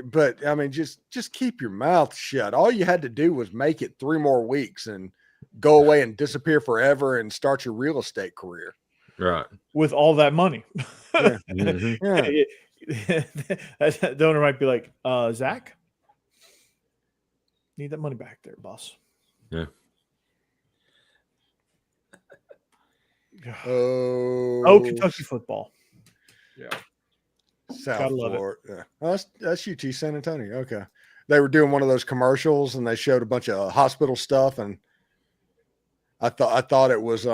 But I mean, just keep your mouth shut. All you had to do was make it 3 more weeks and go away and disappear forever and start your real estate career. Right. With all that money. Yeah. Mhm. Yeah. The owner might be like, Zach, need that money back there, boss. Yeah. Oh, Kentucky football. yeah. South Gotta love it. Florida. Yeah. Oh, that's UT San Antonio. Okay. They were doing one of those commercials and they showed a bunch of hospital stuff, and I thought it was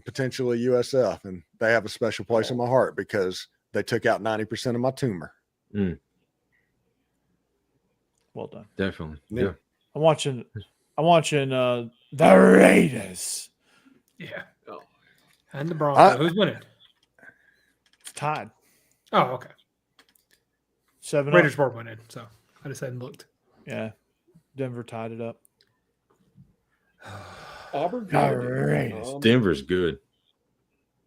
potentially USF, and they have a special place in my heart because they took out 90% of my tumor. Well done. Definitely. Yeah. Yeah. I'm watching the Raiders. Yeah. Oh. And the Broncos. Who's winning? It's tied. Oh, okay. 7-0. Raiders were winning, so I just hadn't looked. Yeah. Denver tied it up. Auburn. Raiders. Denver's good.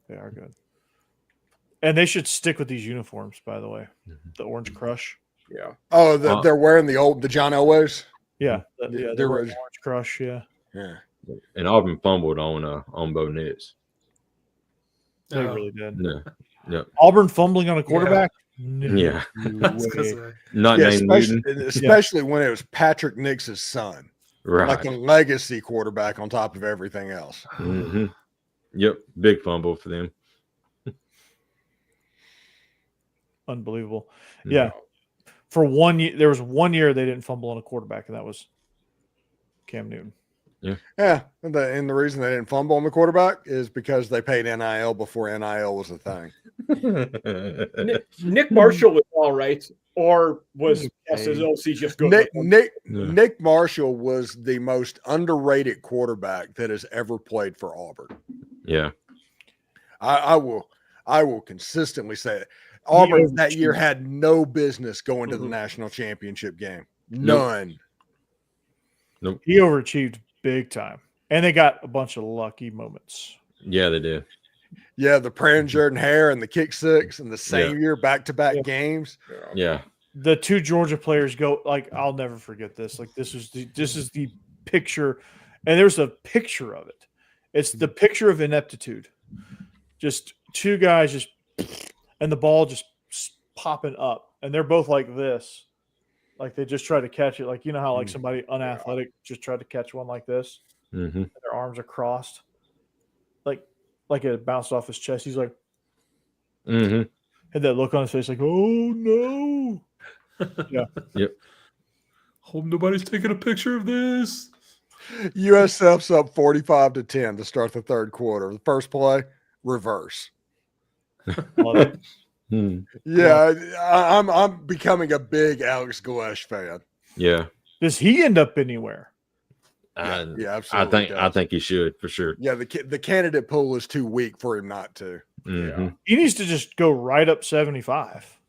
They are good. And they should stick with these uniforms, by the way. The Orange Crush. Yeah. Oh, they're wearing the John Elways. Yeah. They're The Orange Crush, yeah. Yeah. And Auburn fumbled on Bo Nix. They Oh. really did. Yeah. Yep. Auburn fumbling on a quarterback? No Yeah. That's 'cause way. of- Not Yeah, named Newton. especially when it was Patrick Nix's son, Right. like a legacy quarterback on top of everything else. Hmm. Yep. Big fumble for them. Unbelievable. Mhm. Yeah. For 1 year, there was 1 year they didn't fumble on a quarterback, and that was Cam Newton. Yeah, and the reason they didn't fumble on the quarterback is because they paid NIL before NIL was a thing. Nick Marshall was all right, or was SSLC just good? Nick Marshall was the most underrated quarterback that has ever played for Auburn. Yeah. I will consistently say it. Auburn that year had no business going to the national championship game. None. He overachieved big time. And they got a bunch of lucky moments. Yeah, they did. Yeah, the Pran Jordan Hare and the kick six in the same year, back-to-back games. Yeah. The 2 Georgia players go, like, I'll never forget this. Like, this is the picture, and there's a picture of it. It's the picture of ineptitude. Just 2 guys just, and the ball just popping up, and they're both like this. Like, they just try to catch it. Like, you know how, like, somebody unathletic just tried to catch one like this? Mm-hmm. And their arms are crossed. Like it bounced off his chest. He's like, Mm-hmm. had that look on his face, like, oh, no. Yeah. Yep. Hope nobody's taking a picture of this. USF's up 45-10 to start the third quarter. The first play, reverse. Love it. Yeah, I'm becoming a big Alex Galesh fan. Yeah. Does he end up anywhere? Yeah, I absolutely. think he should for sure. Yeah, the candidate pool is too weak for him not to. Mm-hmm. He needs to just go right up 75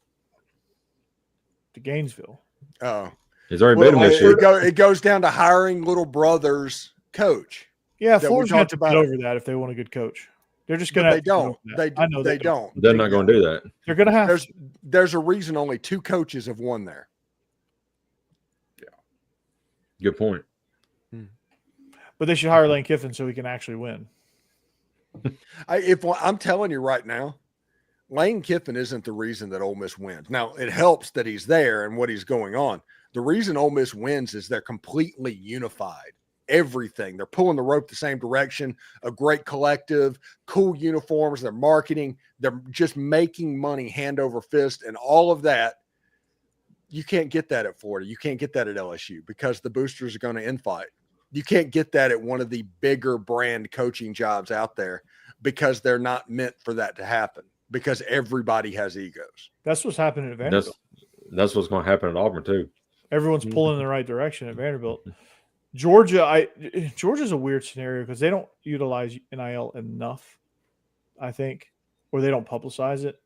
to Gainesville. Oh, He's already beat him this year. it goes down to hiring little brother's coach. Yeah, That we Florida's going talked to get about. over that if they want a good coach. They're just going But to. they don't. I know They don't. They're not going to do that. They're going to have. There's a reason only 2 coaches have won there. Good point. But they should hire Lane Kiffin so he can actually win. I'm telling you right now, Lane Kiffin isn't the reason that Ole Miss wins. Now, it helps that he's there and what he's going on. The reason Ole Miss wins is they're completely unified. everything. They're pulling the rope the same direction, a great collective, cool uniforms, they're marketing, they're just making money hand over fist, and all of that. You can't get that at Florida. You can't get that at LSU because the boosters are going to infight. You can't get that at one of the bigger brand coaching jobs out there because they're not meant for that to happen because everybody has egos. That's what's happening at Vanderbilt. That's what's going to happen at Auburn too. Everyone's pulling in the right direction at Vanderbilt. Georgia's a weird scenario because they don't utilize NIL enough, I think, or they don't publicize it.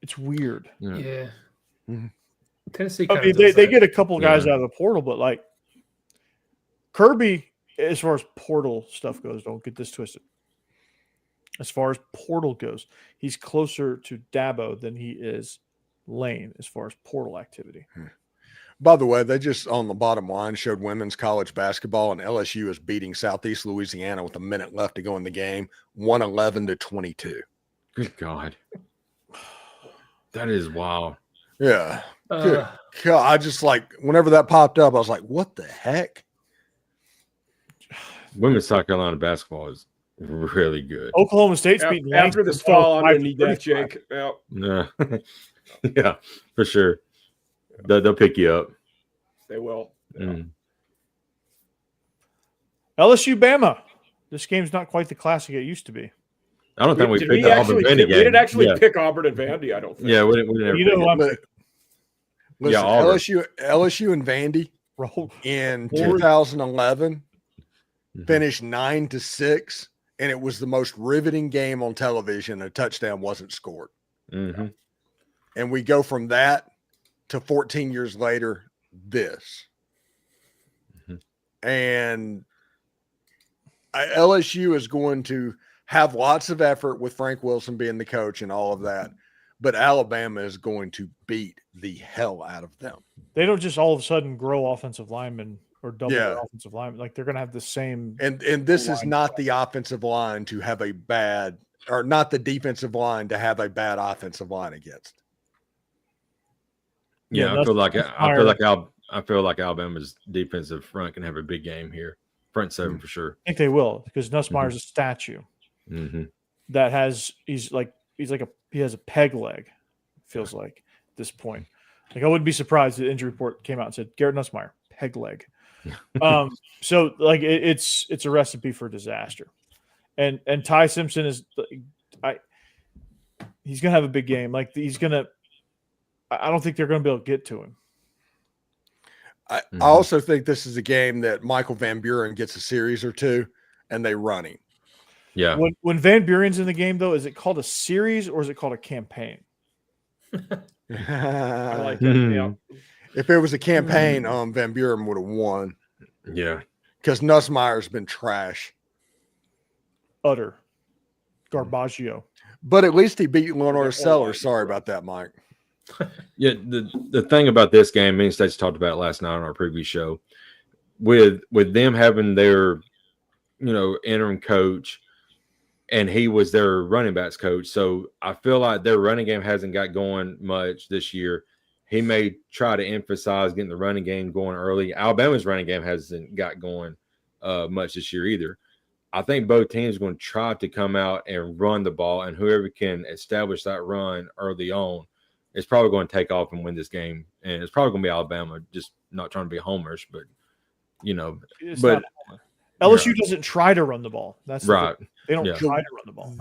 It's weird. Yeah. Mm-hmm. Tennessee. I mean, they get a couple guys out of the portal, but like Kirby, as far as portal stuff goes, don't get this twisted. As far as portal goes, he's closer to Dabo than he is Lane as far as portal activity. By the way, they just on the bottom line showed women's college basketball, and LSU is beating Southeast Louisiana with a minute left to go in the game, 111-22. Good God. That is wild. Yeah. Good God. I just like, whenever that popped up, I was like, what the heck? Women's South Carolina basketball is really good. Oklahoma State's beating After this fall, I'm going to need that, Jake. Yeah. Yeah. Yeah, for sure. They'll pick you up. They will. Yeah. Mm. LSU Bama. This game's not quite the classic it used to be. I don't think we Did picked we the actually Auburn Vandy pick, game. we didn't actually Yeah. pick Auburn and Vandy, I don't think. Yeah, we didn't ever You know pick who it. I'm Listen, Auburn. LSU and Vandy roll. in Yeah. 2011 Mhm. finished 9-6, and it was the most riveting game on television. A touchdown wasn't scored. Mhm. And we go from that to 14 years later, this. Mhm. And LSU is going to have lots of effort with Frank Wilson being the coach and all of that. But Alabama is going to beat the hell out of them. They don't just all of a sudden grow offensive linemen or double Yeah. their offensive linemen. Like they're going to have the same. And this is line. not the offensive line to have a bad, or not the defensive line to have a bad offensive line against. Yeah, Yeah, I feel like that's I feel like Alabama's defensive front can have a big game here. Front seven for sure. I think they will because Nussmeier's a statue Mm-hmm. that has he has a peg leg. Feels like at this point. Like I wouldn't be surprised if the injury report came out and said Garrett Nussmeier peg leg. So like it's a recipe for disaster. And Ty Simpson is he's gonna have a big game. Like I don't think they're gonna be able to get to him. I also think this is a game that Michael Van Buren gets a series or two, and they run him. Yeah. When Van Buren's in the game, though, is it called a series or is it called a campaign? I like it. Mhm. Yeah. If it was a campaign, Van Buren would have won Yeah. because Nussmeier's been trash. Utter Garbaggio. But at least he beat Lenore Sellers. Sorry about that, Mike. Yeah, the thing about this game, me and States talked about it last night on our previous show, with them having their, interim coach, and he was their running backs coach. So I feel like their running game hasn't got going much this year. He may try to emphasize getting the running game going early. Alabama's running game hasn't got going much this year either. I think both teams are going to try to come out and run the ball, and whoever can establish that run early on is probably going to take off and win this game. And it's probably going to be Alabama, just not trying to be homers, but It's but not LSU doesn't try to run the ball. That's the right. thing. They don't Yeah. try to run the ball.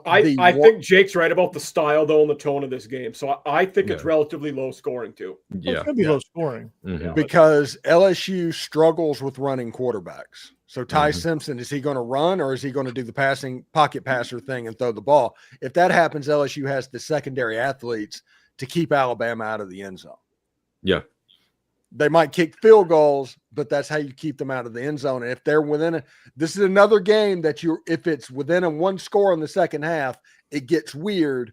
I think Jake's right about the style, though, and the tone of this game. So I think it's Yeah. relatively low scoring, too. It's Yeah. going to be low scoring. Mhm. because LSU struggles with running quarterbacks. So Ty Mhm. Simpson, is he going to run or is he going to do the passing pocket passer thing and throw the ball? If that happens, LSU has the secondary athletes to keep Alabama out of the end zone. Yeah. They might kick field goals, but that's how you keep them out of the end zone. And if they're this is another game that if it's within a one score in the second half, it gets weird,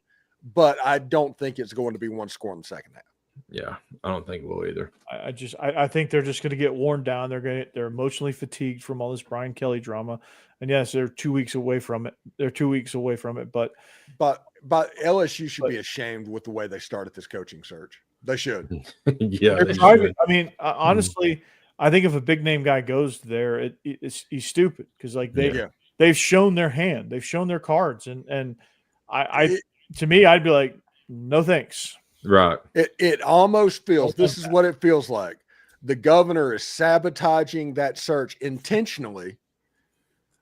but I don't think it's going to be one score in the second half. Yeah. I don't think we'll either. I think they're just going to get worn down. They're emotionally fatigued from all this Brian Kelly drama. And yes, they're 2 weeks away from it. But But LSU should be ashamed with the way they started this coaching search. They should. Yeah. they're they driving. should. I mean, honestly, I think if a big name guy goes there, he's stupid because like Yeah. they've shown their hand, they've shown their cards, and to me, I'd be like, no thanks. Right. It almost feels, Don't this is what it feels like. The governor is sabotaging that search intentionally,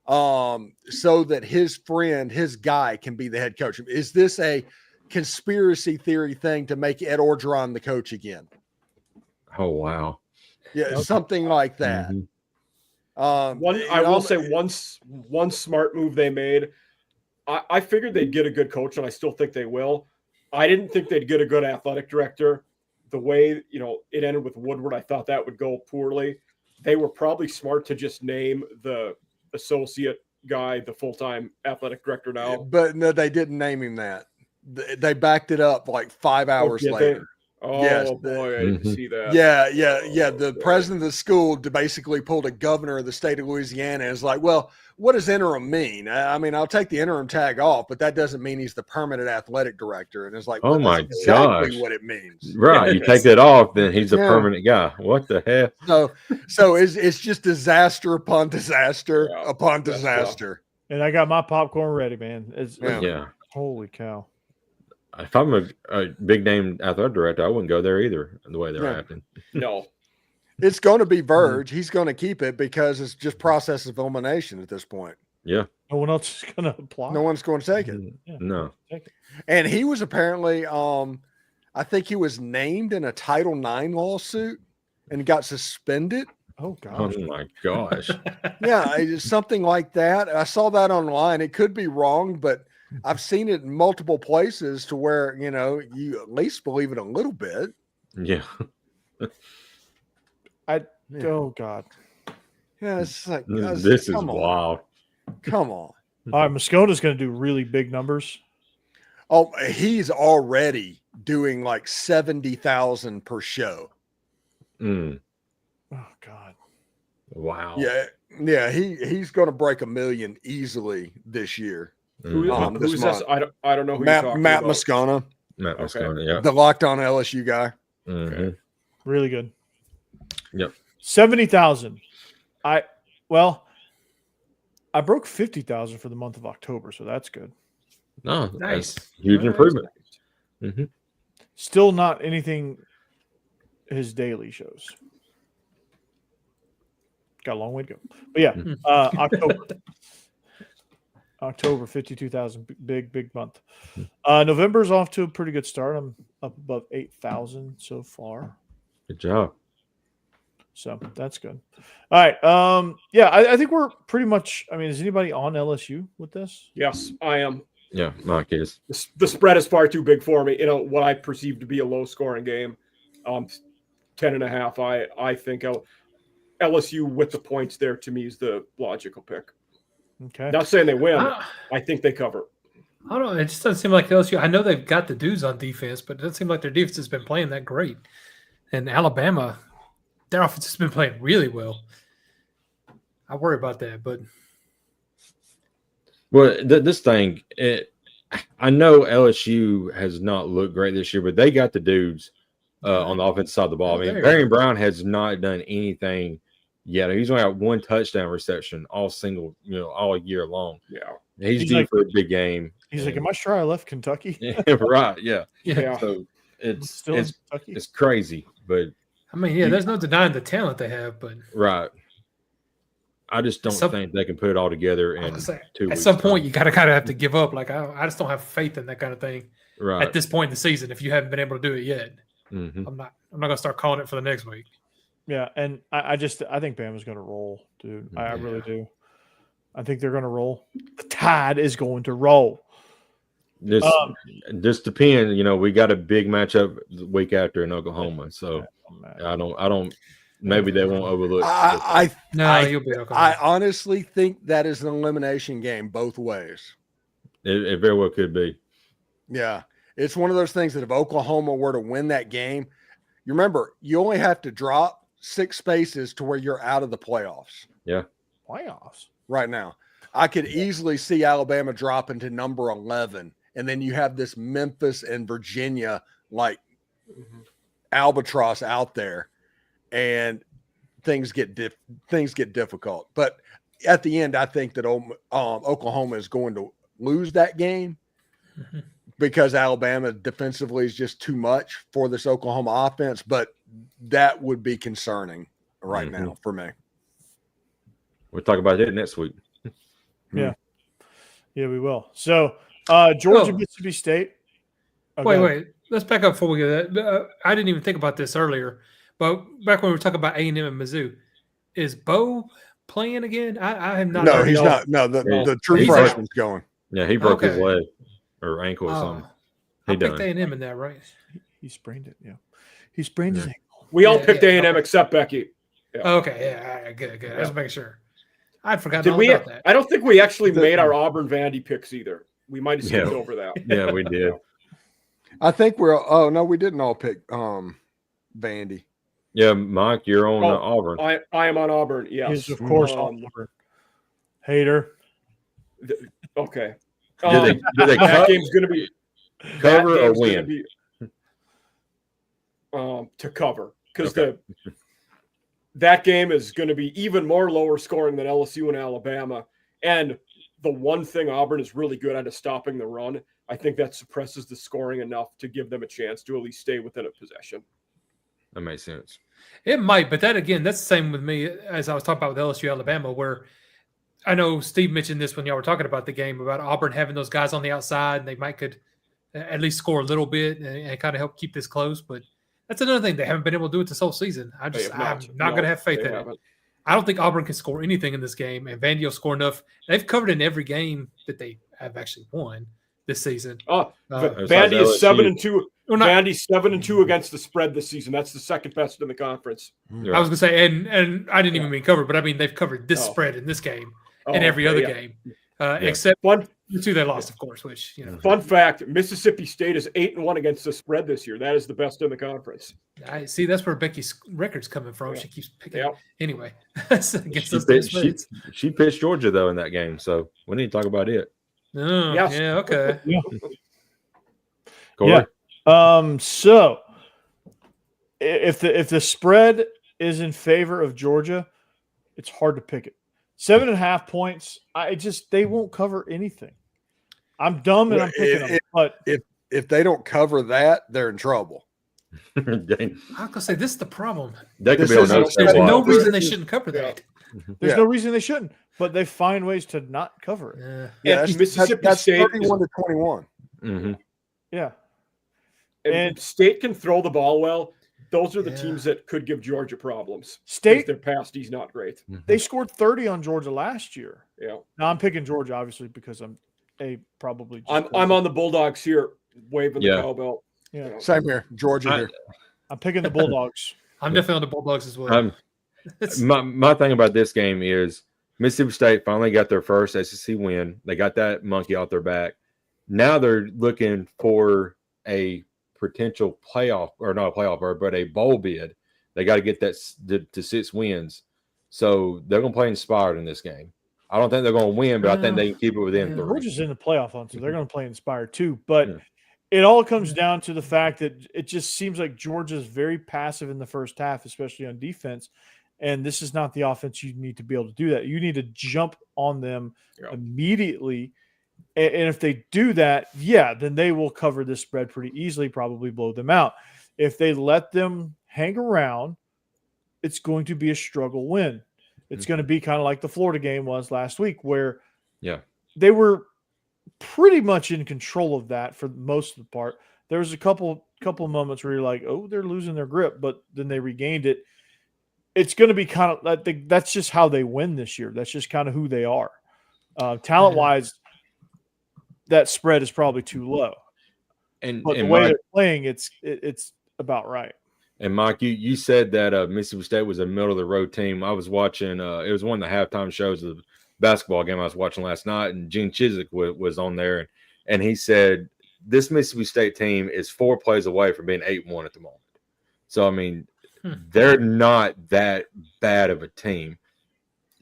so that his friend, his guy, can be the head coach. Is this a conspiracy theory thing to make Ed Orgeron the coach again? Oh wow. Yeah, Okay. something like that. Mhm. I will say one smart move they made. I figured they'd get a good coach, and I still think they will. I didn't think they'd get a good athletic director. The way it ended with Woodward, I thought that would go poorly. They were probably smart to just name the associate guy the full-time athletic director now. But no, they didn't name him that. They backed it up like 5 hours did they? later. Oh Yes, boy, I didn't Mhm. see that. Yeah. Oh, The boy. president of the school basically pulled a governor of the state of Louisiana and is like, well, what does interim mean? I mean, I'll take the interim tag off, but that doesn't mean he's the permanent athletic director. And it's like, Oh well, my that's exactly gosh. what it means. Right. You take that off, then he's a Yeah. permanent guy. What the hell? So it's just disaster upon disaster Yeah, upon that's disaster. And I got my popcorn ready, man. Yeah. Yeah. Holy cow. If I'm a big name athletic director, I wouldn't go there either. The way they're Yeah. acting. No. It's going to be Verge. He's going to keep it because it's just process of elimination at this point. Yeah. No one else is going to apply. No one's going to take it. Yeah. No. Take it. And he was apparently, I think he was named in a Title IX lawsuit and got suspended. Oh Oh gosh. my gosh. Yeah, it's something like that. I saw that online. It could be wrong, but I've seen it in multiple places to where, you at least believe it a little bit. Yeah. Yeah. Oh God. Yeah, it's like, guys, This is come on. wild. Come on. All right, Moscona's going to do really big numbers. Oh, he's already doing like 70,000 per show. Mm. Oh God. Wow. Yeah, he's going to break 1 million easily this year. Mhm. this Who's this? month. I don't know who Matt you're talking Matt about. Moscona, Matt Okay. Moscona, yeah. the Locked On LSU guy. Mhm. Really good. Yep. 70,000. I broke 50,000 for the month of October, so that's good. No, Nice. that's huge Nice. improvement. Mhm. Still not anything his daily shows. Got a long way to go. But yeah, Hmm. October 52,000, big month. Hmm. November's off to a pretty good start. I'm up above 8,000 so far. Good job. So that's good. All right. Yeah, I think we're pretty much. I mean, is anybody on LSU with this? Yes, I am. Yeah, Mike is. The spread is far too big for me. What I perceive to be a low scoring game. 10.5. I think LSU with the points there to me is the logical pick. Okay. Not saying they win. I I think they cover. don't know. It just doesn't seem like LSU. I know they've got the dudes on defense, but it doesn't seem like their defense has been playing that great. And Alabama, their offense has been playing really well. I worry about that, but Well, this thing, I know LSU has not looked great this year, but they got the dudes on the offensive side of the ball. I mean, There you Barry Brown has not done anything yet. He's only got 1 touchdown reception all year long. Yeah. He's He's due like- for a big game. He's like, And- "Am I sure I left Kentucky? right, yeah. Yeah. So I'm it's still in it's Kentucky." it's crazy, but I mean, yeah, there's no denying the talent they have, but right. I just don't Some- think they can put it all together I was in gonna say, 2 at weeks. some point you gotta kind of have to give up. Like I just don't have faith in that kind of thing right? at this point in the season. If you haven't been able to do it yet, Mhm. I'm not gonna start calling it for the next week. Yeah, and I think Bama's going to roll, dude. I really do. I think they're going to roll. The Tide is going to roll. This depends. We got a big matchup the week after in Oklahoma, so I don't. Maybe they won't overlook. No, I- you'll be okay. I honestly think that is an elimination game both ways. It very well could be. Yeah. It's one of those things that if Oklahoma were to win that game, you remember, you only have to drop 6 spaces to where you're out of the playoffs Playoffs. right now. I could easily see Alabama dropping to number 11. And then you have this Memphis and Virginia like albatross out there. And things get difficult. But at the end, I think that Oklahoma is going to lose that game because Alabama defensively is just too much for this Oklahoma offense. But that would be concerning right now for me. We'll talk about that next week. Yeah, we will. So Georgia, Mississippi State. Okay. Wait. Let's back up before we get that. I didn't even think about this earlier, but back when we were talking about A&M and Mizzou, is Bo playing again? I have not. No, he's not. No, the true He's freshman's going. Yeah, he broke his Okay. leg or ankle or something. I He picked done. A&M in that, right? He sprained it. Yeah, he sprained his ankle. We all Yeah, picked yeah, A&M okay. except Becky. Okay, yeah, all right, good. I was making sure. I'd forgotten Did all we? about that. I don't think we actually made our Auburn Vandy picks either. We might have skipped Yeah. over that. Yeah, we did. I think oh no, we didn't all pick Vandy. Yeah, Mike, you're on Oh, Auburn. I am on Auburn. Yes, He's of course Um, Auburn. Hater. Okay. Did they That game's going to be cover that or game's gonna win? be, to cover because Okay. that game is going to be even more lower scoring than LSU and Alabama. And the one thing Auburn is really good at is stopping the run. I think that suppresses the scoring enough to give them a chance to at least stay within a possession. That makes sense. It might, but that again, that's the same with me as I was talking about with LSU Alabama, where I know Steve mentioned this when y'all were talking about the game about Auburn having those guys on the outside, and they might could at least score a little bit and kind of help keep this close. But that's another thing, they haven't been able to do it this whole season. I'm not going to have faith in it. I don't think Auburn can score anything in this game, and Vandy will score enough. They've covered in every game that they have actually won this season. Vandy is 7-2. Well, not- Vandy's 7-2 against the spread this season. That's the second best in the conference. I was going to say, and I didn't even mean covered, but I mean they've covered this spread in this game and every other game, except the two they lost, of course. Which Fun fact: Mississippi State is 8-1 against the spread this year. That is the best in the conference. I see. That's where Becky's record's coming from. Yeah. She keeps picking. Yeah. Anyway, against those She pitched Georgia though in that game, so we need to talk about it. Oh, Yes. yeah. Okay. Corey? Yeah. So if the spread is in favor of Georgia, it's hard to pick it. 7.5 points. They won't cover anything. I'm dumb and I'm picking them, but if they don't cover that, they're in trouble. Dang. I was gonna say this is the problem. That could This be on is- no There's no squad. reason they shouldn't cover that. there's Yeah. no reason they shouldn't. But they find ways to not cover it. Yeah. Yeah, And that's, Mississippi that's State is- 31 to 21. Mhm. Yeah. And And- State can throw the ball well. Those are the Yeah. teams that could give Georgia problems. State, Their pasty's not great. they scored 30 on Georgia last year. Yeah, Now I'm picking Georgia, obviously, because I'm probably. Just I'm on the Bulldogs here, waving Yeah. the cowbell. Yeah, Same here. Georgia I- here. I'm picking the Bulldogs. I'm definitely on the Bulldogs as well. It's- My thing about this game is Mississippi State finally got their first SEC win. They got that monkey off their back. Now they're looking for a potential playoff, or not a playoff, but a bowl bid. They got to get that to 6 wins. So they're going to play inspired in this game. I don't think they're going to win, but I think they can keep it within Yeah. 3. Georgia's in the playoff hunt, so they're going to play inspired too. But Yeah. it all comes down to the fact that it just seems like Georgia's very passive in the first half, especially on defense. And this is not the offense you need to be able to do that. You need to jump on them Yeah. immediately. And if they do that, then they will cover this spread pretty easily, probably blow them out. If they let them hang around, it's going to be a struggle win. It's going to be kind of like the Florida game was last week, where they were pretty much in control of that for most of the part. There was a couple moments where you're like, oh, they're losing their grip, but then they regained it. It's going to be kind of, I think that's just how they win this year. That's just kind of who they are. Talent-wise, that spread is probably too low. And But the and way Mike, they're playing, it's about right. you said that Mississippi State was a middle of the road team. I was watching. It was one of the halftime shows of the basketball game I was watching last night, and Gene Chizik was on there, and he said this Mississippi State team is 4 plays away from being 8-1 at the moment. So I mean, they're not that bad of a team.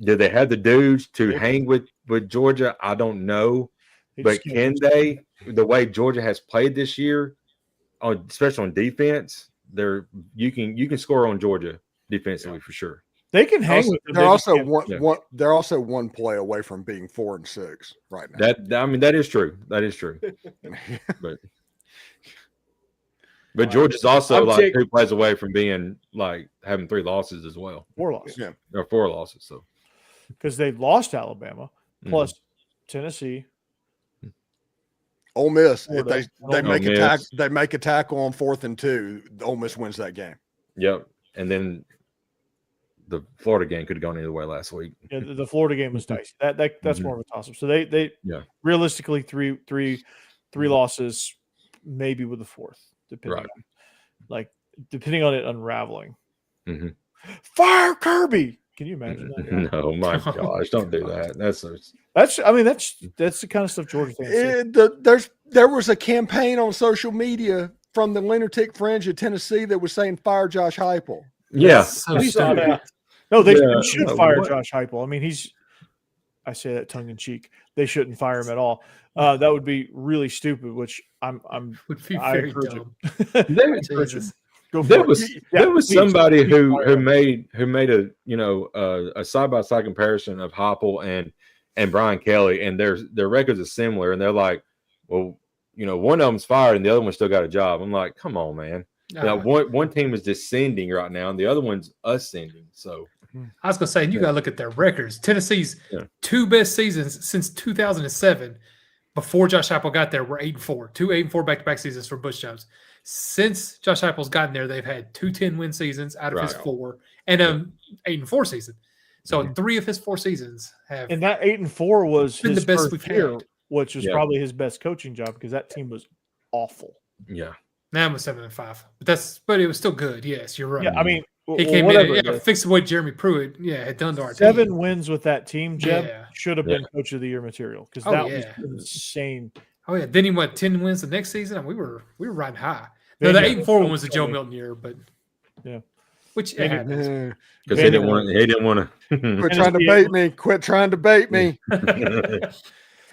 Do they have the dudes to hang with Georgia? I don't know. They But just can't- can they, the way Georgia has played this year, especially on defense, you can score on Georgia defensively for sure. They can hang with them. They're They just also can't- they're also one play away from being 4-6 right now. That is true. That is true. But George is also I'm like 2 plays away from being like having 3 losses as well, 4 losses. Yeah. or 4 losses. So Because they've lost Alabama plus Tennessee. Ole Miss, if Florida. they Ole make a Miss. tackle on 4th and 2, Ole Miss wins that game. yep. And then the Florida game could have gone either way last week. Yeah, the Florida game was dicey. That's more of a toss up. So they Yeah. realistically three losses, maybe with the 4th, Right. depending on it unraveling. Mhm. Fire Kirby! Can you imagine that? No, my gosh, don't do that. That's That's the kind of stuff Georgia fans say. There was a campaign on social media from the Lunatic Fringe of Tennessee that was saying fire Josh Heupel. yeah. So I saw stupid. that. No, they Yeah, should no, fire what? Josh Heupel. I mean, I say that tongue in cheek. They shouldn't fire him at all. That would be really stupid. Which I'm Would be I very encourage dumb. There, Jesus. go for there it. was Yeah, there was please, somebody please who fire who him. made a side by side comparison of Heupel and Brian Kelly, and their records are similar, and they're like, well, one of them's fired and the other one still got a job. I'm like, come on, man. Now, one team is descending right now, and the other one's ascending. So I was gonna say, and you gotta look at their records. Tennessee's Yeah. 2 best seasons since 2007, before Josh Heupel got there, were 8-4. 2 8-4 back-to-back seasons for Bush Jones. Since Josh Heupel's gotten there, they've had 2 10-win seasons out of his Right. 4, and 8-4 season. So 3 of his 4 seasons have And that 8-4 was been his the best first we've year, had. which was Yeah. probably his best coaching job because that team was awful. yeah, Now I'm 7-5, but it was still good. Yes, you're right. Yeah, I mean, he came in, fixed what Jeremy Pruitt, had done to our 7 team. wins with that team, Jeb, Yeah. should have been coach of the year material because Oh, that yeah. was insane. Oh yeah, then he went 10 wins the next season, and we were riding high. Then No, the you- 8-4 one was the Joe Milton year, but Yeah. which it Then you- happens. because he didn't want to. Quit trying to bait me. Quit trying to bait me.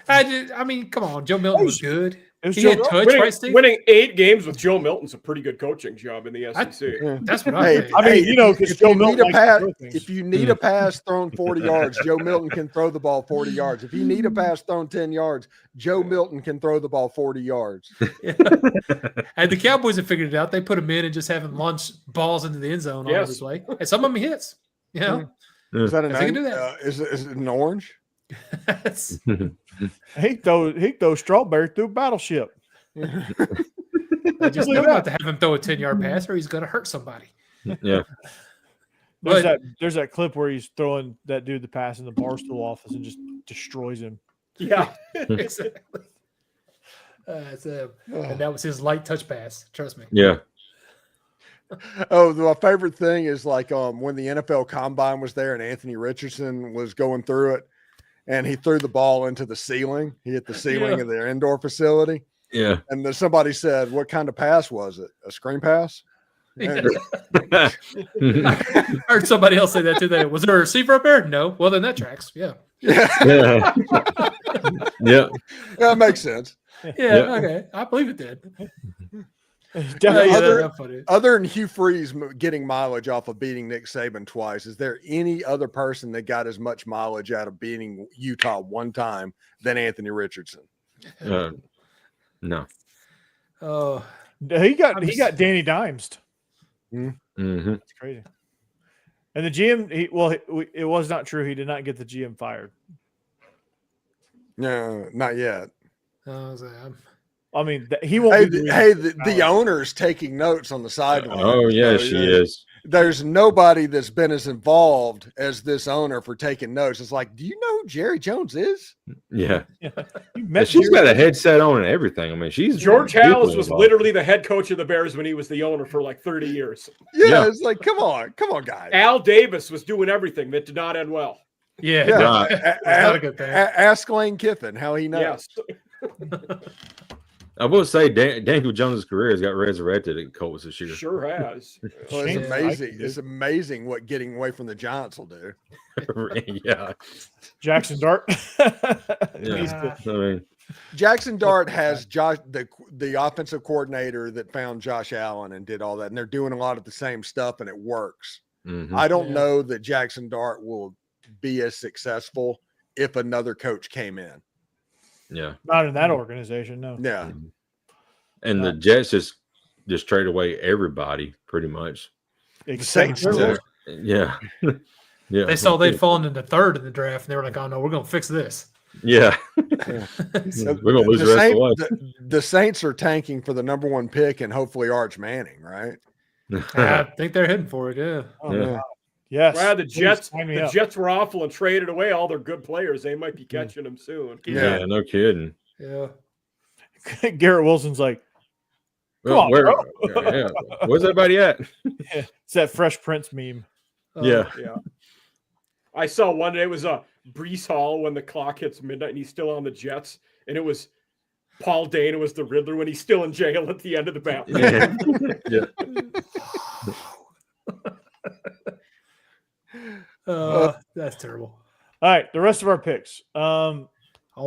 I mean, come on, Joe Milton was good. It was He Joe had Milton. touch, Winning, right, Steve? winning 8 games with Joe Milton's a pretty good coaching job in the SEC. That's what I Hey, think. I mean, hey, because Joe Milton need a likes to pass, throw things. if you need a pass thrown 40 yards, Joe Milton can throw the ball 40 yards. If you need a pass thrown 10 yards, Joe Milton can throw the ball 40 yards. And the Cowboys have figured it out. They put him in and just have him launch balls into the end zone all Yes. his way. And some of them he hits. You know, Is that an If he can do that. is it an orange? That's- He throws strawberry through Battleship. I just know not to have him throw a 10-yard pass or he's going to hurt somebody. Yeah, There's that clip where he's throwing that dude the pass in the Barstool office and just destroys him. Yeah. Exactly. And that was his light touch pass. Trust me. yeah. Oh, my favorite thing is like when the NFL Combine was there and Anthony Richardson was going through it, and he threw the ball into the ceiling. He hit the ceiling Yeah. of their indoor facility, Yeah. and then somebody said, "What kind of pass was it? A screen pass?" Yeah. I heard somebody else say that today. Was there a receiver up there? No. Well, then that tracks. Yeah. Yeah, Yeah. Yeah. that makes sense. Yeah. Yeah. Okay. I believe it did. Definitely. other- that's funny. Other than Hugh Freeze getting mileage off of beating Nick Saban twice, is there any other person that got as much mileage out of beating Utah one time than Anthony Richardson? No. Oh, He got Danny Dimesed. Mm-hmm. That's crazy. And the GM, it was not true. He did not get the GM fired. No, not yet. I mean, he won't. Hey, be the reason hey, for the owner's taking notes on the sideline. Oh yeah, So, she is. There's nobody that's been as involved as this owner for taking notes. It's like, do you know who Jerry Jones is? Yeah. You And met she's Jerry- got a headset on and everything. I mean, she's George deeply Halas was involved. literally the head coach of the Bears when he was the owner for like 30 years. Yeah, Yeah. it's like, come on, guys. Al Davis was doing everything that did not end well. yeah. Yeah. Right. That's not a good thing. Ask Lane Kiffin how he knows. Yes, I will say Daniel Jones' career has got resurrected at Colts this year. sure has. Well, it's Shane amazing. Steichen, It's amazing what getting away from the Giants will do. Yeah. Jackson Dart. Yeah. He's good. I mean, Jackson Dart has Josh, the offensive coordinator that found Josh Allen and did all that, and they're doing a lot of the same stuff, and it works. Mhm. I don't Yeah. know that Jackson Dart will be as successful if another coach came in. Yeah. Not in that organization, no. Yeah. Mhm. And No. the Jets just trade away everybody pretty much. Except Saints for too. Yeah. Yeah. They saw they'd fallen into third in the draft, and they were like, "Oh no, we're gonna fix this." Yeah. So We're gonna lose the rest of the way. the Saints are tanking for the number 1 pick and hopefully Arch Manning, right? I think they're heading for it. Yeah. Oh, Yeah. God. Yes. Well, the Please Jets, sign me the up. Jets were awful and traded away all their good players. They might be catching them soon. Yeah. Yeah, no kidding. Yeah. Garrett Wilson's like, Come Well, on, where, bro. yeah. Where's everybody at? it's that Fresh Prince meme. Yeah. Yeah. I saw one day it was Brees Hall when the clock hits midnight and he's still on the Jets. And it was Paul Dana was the Riddler when he's still in jail at the end of the bathroom. Yeah. Yeah. That's terrible. All right, the rest of our picks. Ole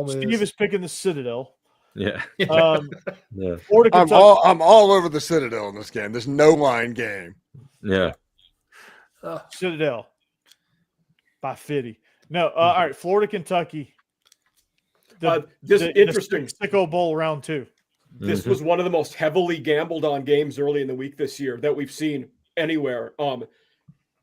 Steve Miss. is picking the Citadel. Yeah. Um, Yeah. Florida, I'm Kentucky. I'm all over the Citadel in this game. There's no line game. Yeah. Citadel by 50. No, all right, Florida, Kentucky. This interesting. Sicko Bowl round 2. This Mhm. was one of the most heavily gambled on games early in the week this year that we've seen anywhere.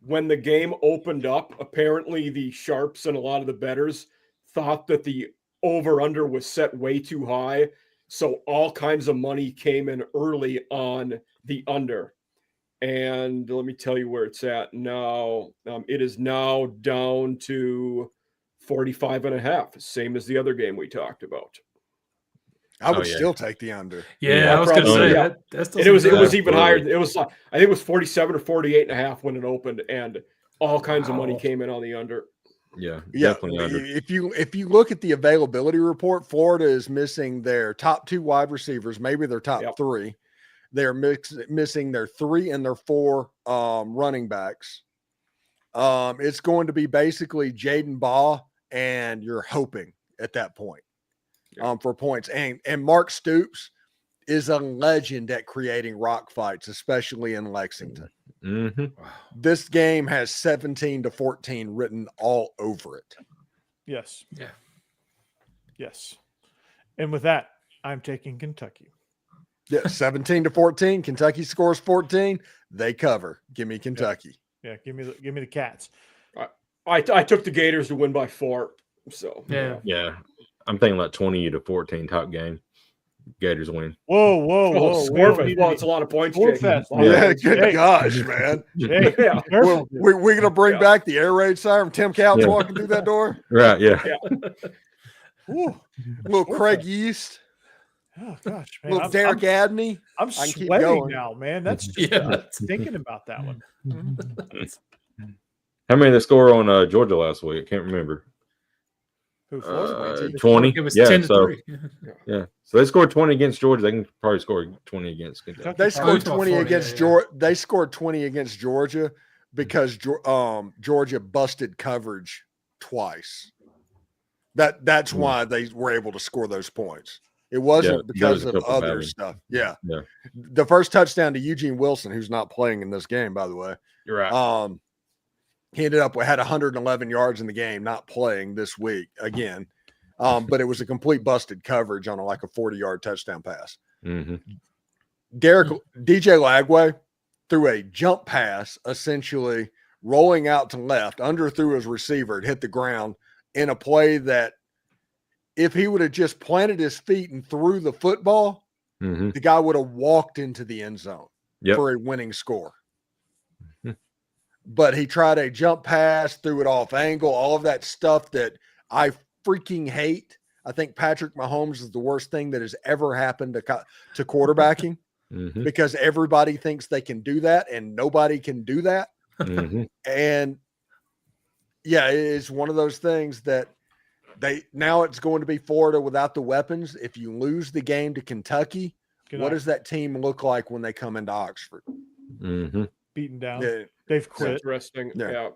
When the game opened up, apparently the sharps and a lot of the bettors thought that the over-under was set way too high. So all kinds of money came in early on the under. And let me tell you where it's at now. It is now down to 45.5, same as the other game we talked about. I would yeah. still take the under. Yeah, Yeah, I was gonna probably, say yeah. that still And it was seems even Absolutely. higher. It was I think it was 47 or 48.5 when it opened, and all kinds of money Wow. came in on the under. Yeah. Yeah, Definitely under. if you look at the availability report, Florida is missing their top 2 wide receivers, maybe their top Yep. 3. They're missing their 3 and their 4 running backs. It's going to be basically Jaden Baugh, and you're hoping at that point for points. And Mark Stoops is a legend at creating rock fights, especially in Lexington. Mm-hmm. This game has 17-14 written all over it. Yes. Yeah. Yes. And with that, I'm taking Kentucky. Yeah, 17-14. Kentucky scores 14. They cover. Give me Kentucky. Yeah, give me the Cats. I took the Gators to win by 4. So Yeah. Yeah. I'm thinking like 20-14 top game. Gators win. Whoa, whoa, Oh, whoa. score fest. Well, it's a lot of points. Score Jake. fest. A lot of Yeah, points. good Hey. gosh, man. Hey, Yeah. careful. We're going to bring Yeah. back the air raid siren. Tim Couch Yeah. walking through that door. Right. Yeah. Ooh. Little Score Craig fest. Yeast. Oh gosh, man. Little I'm, Derek Abney. I'm I can keep sweating going. now, man. That's just Yeah. thinking about that one. How many they score on Georgia last week? I can't remember. Who Florida? 20. It was Yeah. 10-3. Yeah. So they scored 20 against Georgia. They can probably score 20 against Kentucky. Kentucky. They scored Oh, 20 Florida, against yeah. Georgia. They scored 20 against Georgia because Georgia busted coverage twice. That's why they were able to score those points. It wasn't Yeah, because there was a of couple other bad stuff. Yeah. Yeah. The first touchdown to Eugene Wilson, who's not playing in this game, by the way. You're right. He ended up had 111 yards in the game, not playing this week again. But it was a complete busted coverage on like a 40-yard touchdown pass. Mm-hmm. DJ Lagway threw a jump pass, essentially rolling out to left, underthrew his receiver, it hit the ground in a play that if he would have just planted his feet and threw the football, Mm-hmm. the guy would have walked into the end zone Yep. for a winning score. Mhm. But he tried a jump pass, threw it off angle, all of that stuff that I freaking hate. I think Patrick Mahomes is the worst thing that has ever happened to quarterbacking Mm-hmm. because everybody thinks they can do that and nobody can do that. Mm-hmm. And yeah, it's one of those things that now it's going to be Florida without the weapons. If you lose the game to Kentucky, what does that team look like when they come into Oxford? Mm-hmm. beaten down? Yeah, They've quit. Interesting. Yeah. Yeah.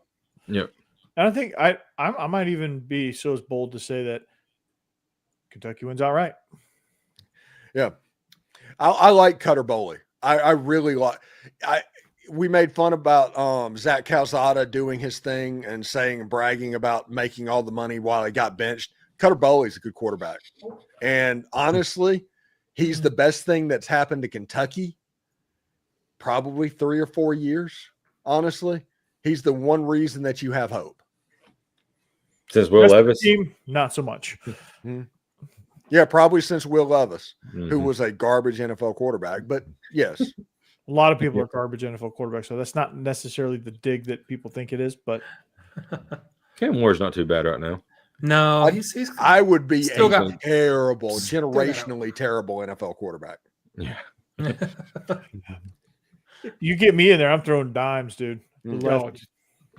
Yep. And I think I might even be so bold to say that Kentucky wins outright. yeah. I like Cutter Boley. I really like. we made fun about Zach Calzada doing his thing and saying and bragging about making all the money while he got benched. Cutter Bowley's a good quarterback. And honestly, he's the best thing that's happened to Kentucky probably 3 or 4 years. Honestly, he's the one reason that you have hope. Since Will Rest of the Levis. team, not so much. Yeah, probably since Will Levis, who Mhm. was a garbage NFL quarterback. But yes, A lot of people are garbage NFL quarterbacks, so that's not necessarily the dig that people think it is. But Cam Ward's not too bad right now. No, he's I would be Still a got- terrible, still got hope. generationally terrible NFL quarterback. Yeah. you get me in there, I'm throwing dimes, dude. The Mm. left- No, just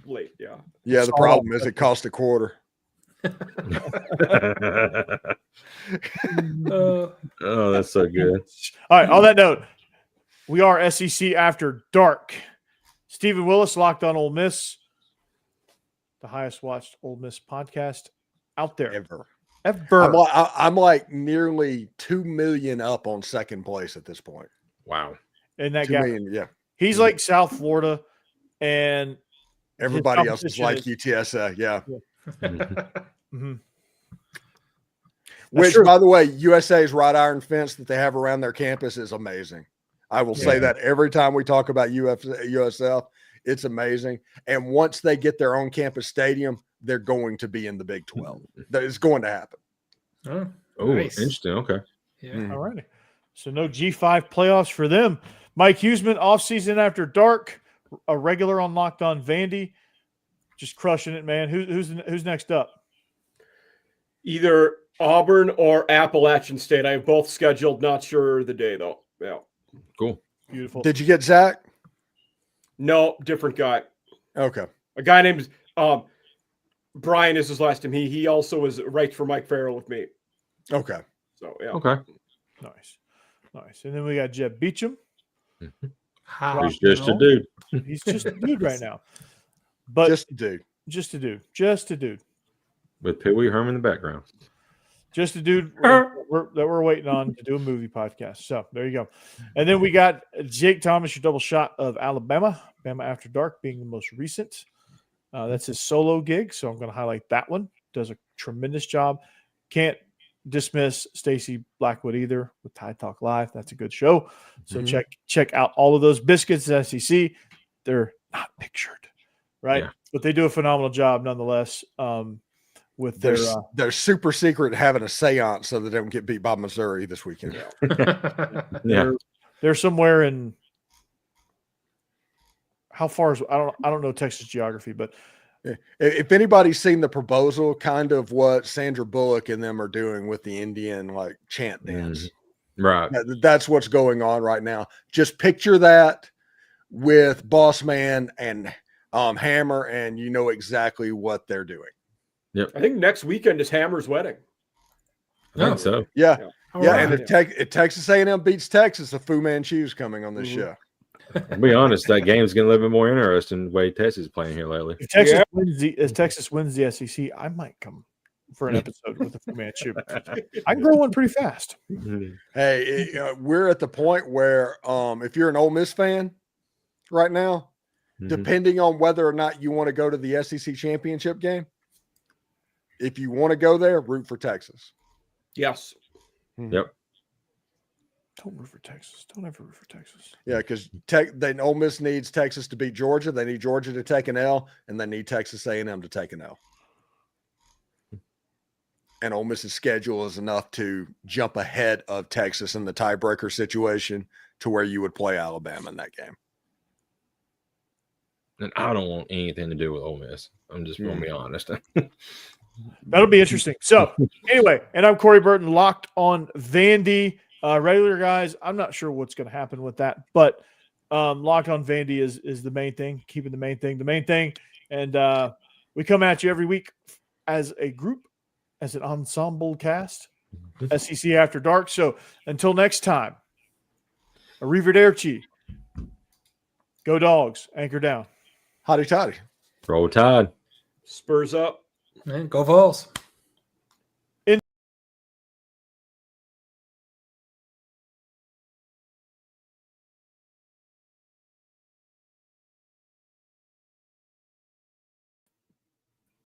late. Yeah. Yeah, the Saw problem that. is it cost a quarter. Oh, that's so good. All right. On that note, we are SEC After Dark. Stephen Willis, Locked on Ole Miss, the highest watched Ole Miss podcast out there Ever. ever. I'm like nearly 2 million up on second place at this point. Wow. In that 2 guy, million, yeah. he's like South Florida, and Everybody else is competition like is- UTSA, yeah. mhm. Which, true. by the way, USA's wrought iron fence that they have around their campus is amazing. I will say Yeah. that every time we talk about USF, it's amazing. And once they get their own campus stadium, they're going to be in the Big 12. That is going to happen. Oh, Oh, nice. interesting. Okay. Yeah. Mm. All righty. So no G5 playoffs for them. Mike Huseman, offseason After Dark, a regular on Locked on Vandy, just crushing it, man. Who's next up? Either Auburn or Appalachian State. I have both scheduled. Not sure the day though. Yeah. Cool. Beautiful. Did you get Zach? No, different guy. Okay. A guy named Brian is his last name. He also is writes for Mike Farrell with me. Okay. So yeah. Okay. Nice. And then we got Jeb Beecham. How? He's just a no. dude. He's just a dude right now. But Just a dude. just a dude. Just a dude. With Pee Wee Herman in the background. Just a dude that we're waiting on to do a movie podcast. So there you go. And then we got Jake Thomas, your double shot of Alabama. Bama After Dark being the most recent. That's his solo gig. So I'm going to highlight that one. Does a tremendous job. Can't dismiss Stacy Blackwood either with Tide Talk Live. That's a good show. So Mhm. check out all of those biscuits at SEC. They're not pictured, right? Yeah. But they do a phenomenal job nonetheless. With their They're super secret having a seance so that they don't get beat by Missouri this weekend. Yeah. they're somewhere in how far is I don't know Texas geography, but If anybody's seen the proposal, kind of what Sandra Bullock and them are doing with the Indian like chant dance. Right. That's what's going on right now. Just picture that with Boss Man and Hammer, and you know exactly what they're doing. I think next weekend is Hammer's wedding. I think so. Yeah, All yeah. right. And if Texas A&M beats Texas, the Fu Manchu's coming on this Mhm. show. I'll be honest, that game's getting a little bit more interesting the way Texas is playing here lately. if Texas Yeah. wins the SEC, I might come for an episode with the Fu Manchu. I can grow one pretty fast. Hey, we're at the point where if you're an Ole Miss fan right now, Mhm. depending on whether or not you want to go to the SEC championship game, if you want to go there, root for Texas. Yes. Yep. Don't root for Texas. Don't ever root for Texas. Yeah, because Ole Miss needs Texas to beat Georgia. They need Georgia to take an L, and they need Texas A&M to take an L. And Ole Miss's schedule is enough to jump ahead of Texas in the tiebreaker situation to where you would play Alabama in that game. And I don't want anything to do with Ole Miss. I'm just going to be honest. That'll be interesting. So anyway, and I'm Corey Burton, Locked on Vandy. Regular guys, I'm not sure what's going to happen with that, but Locked on Vandy is the main thing, keeping the main thing. And we come at you every week as a group, as an ensemble cast, SEC After Dark. So until next time, arrivederci. Go Dogs, anchor down. Hotty toddy. Roll Tide. Spurs up. Man, go Vols.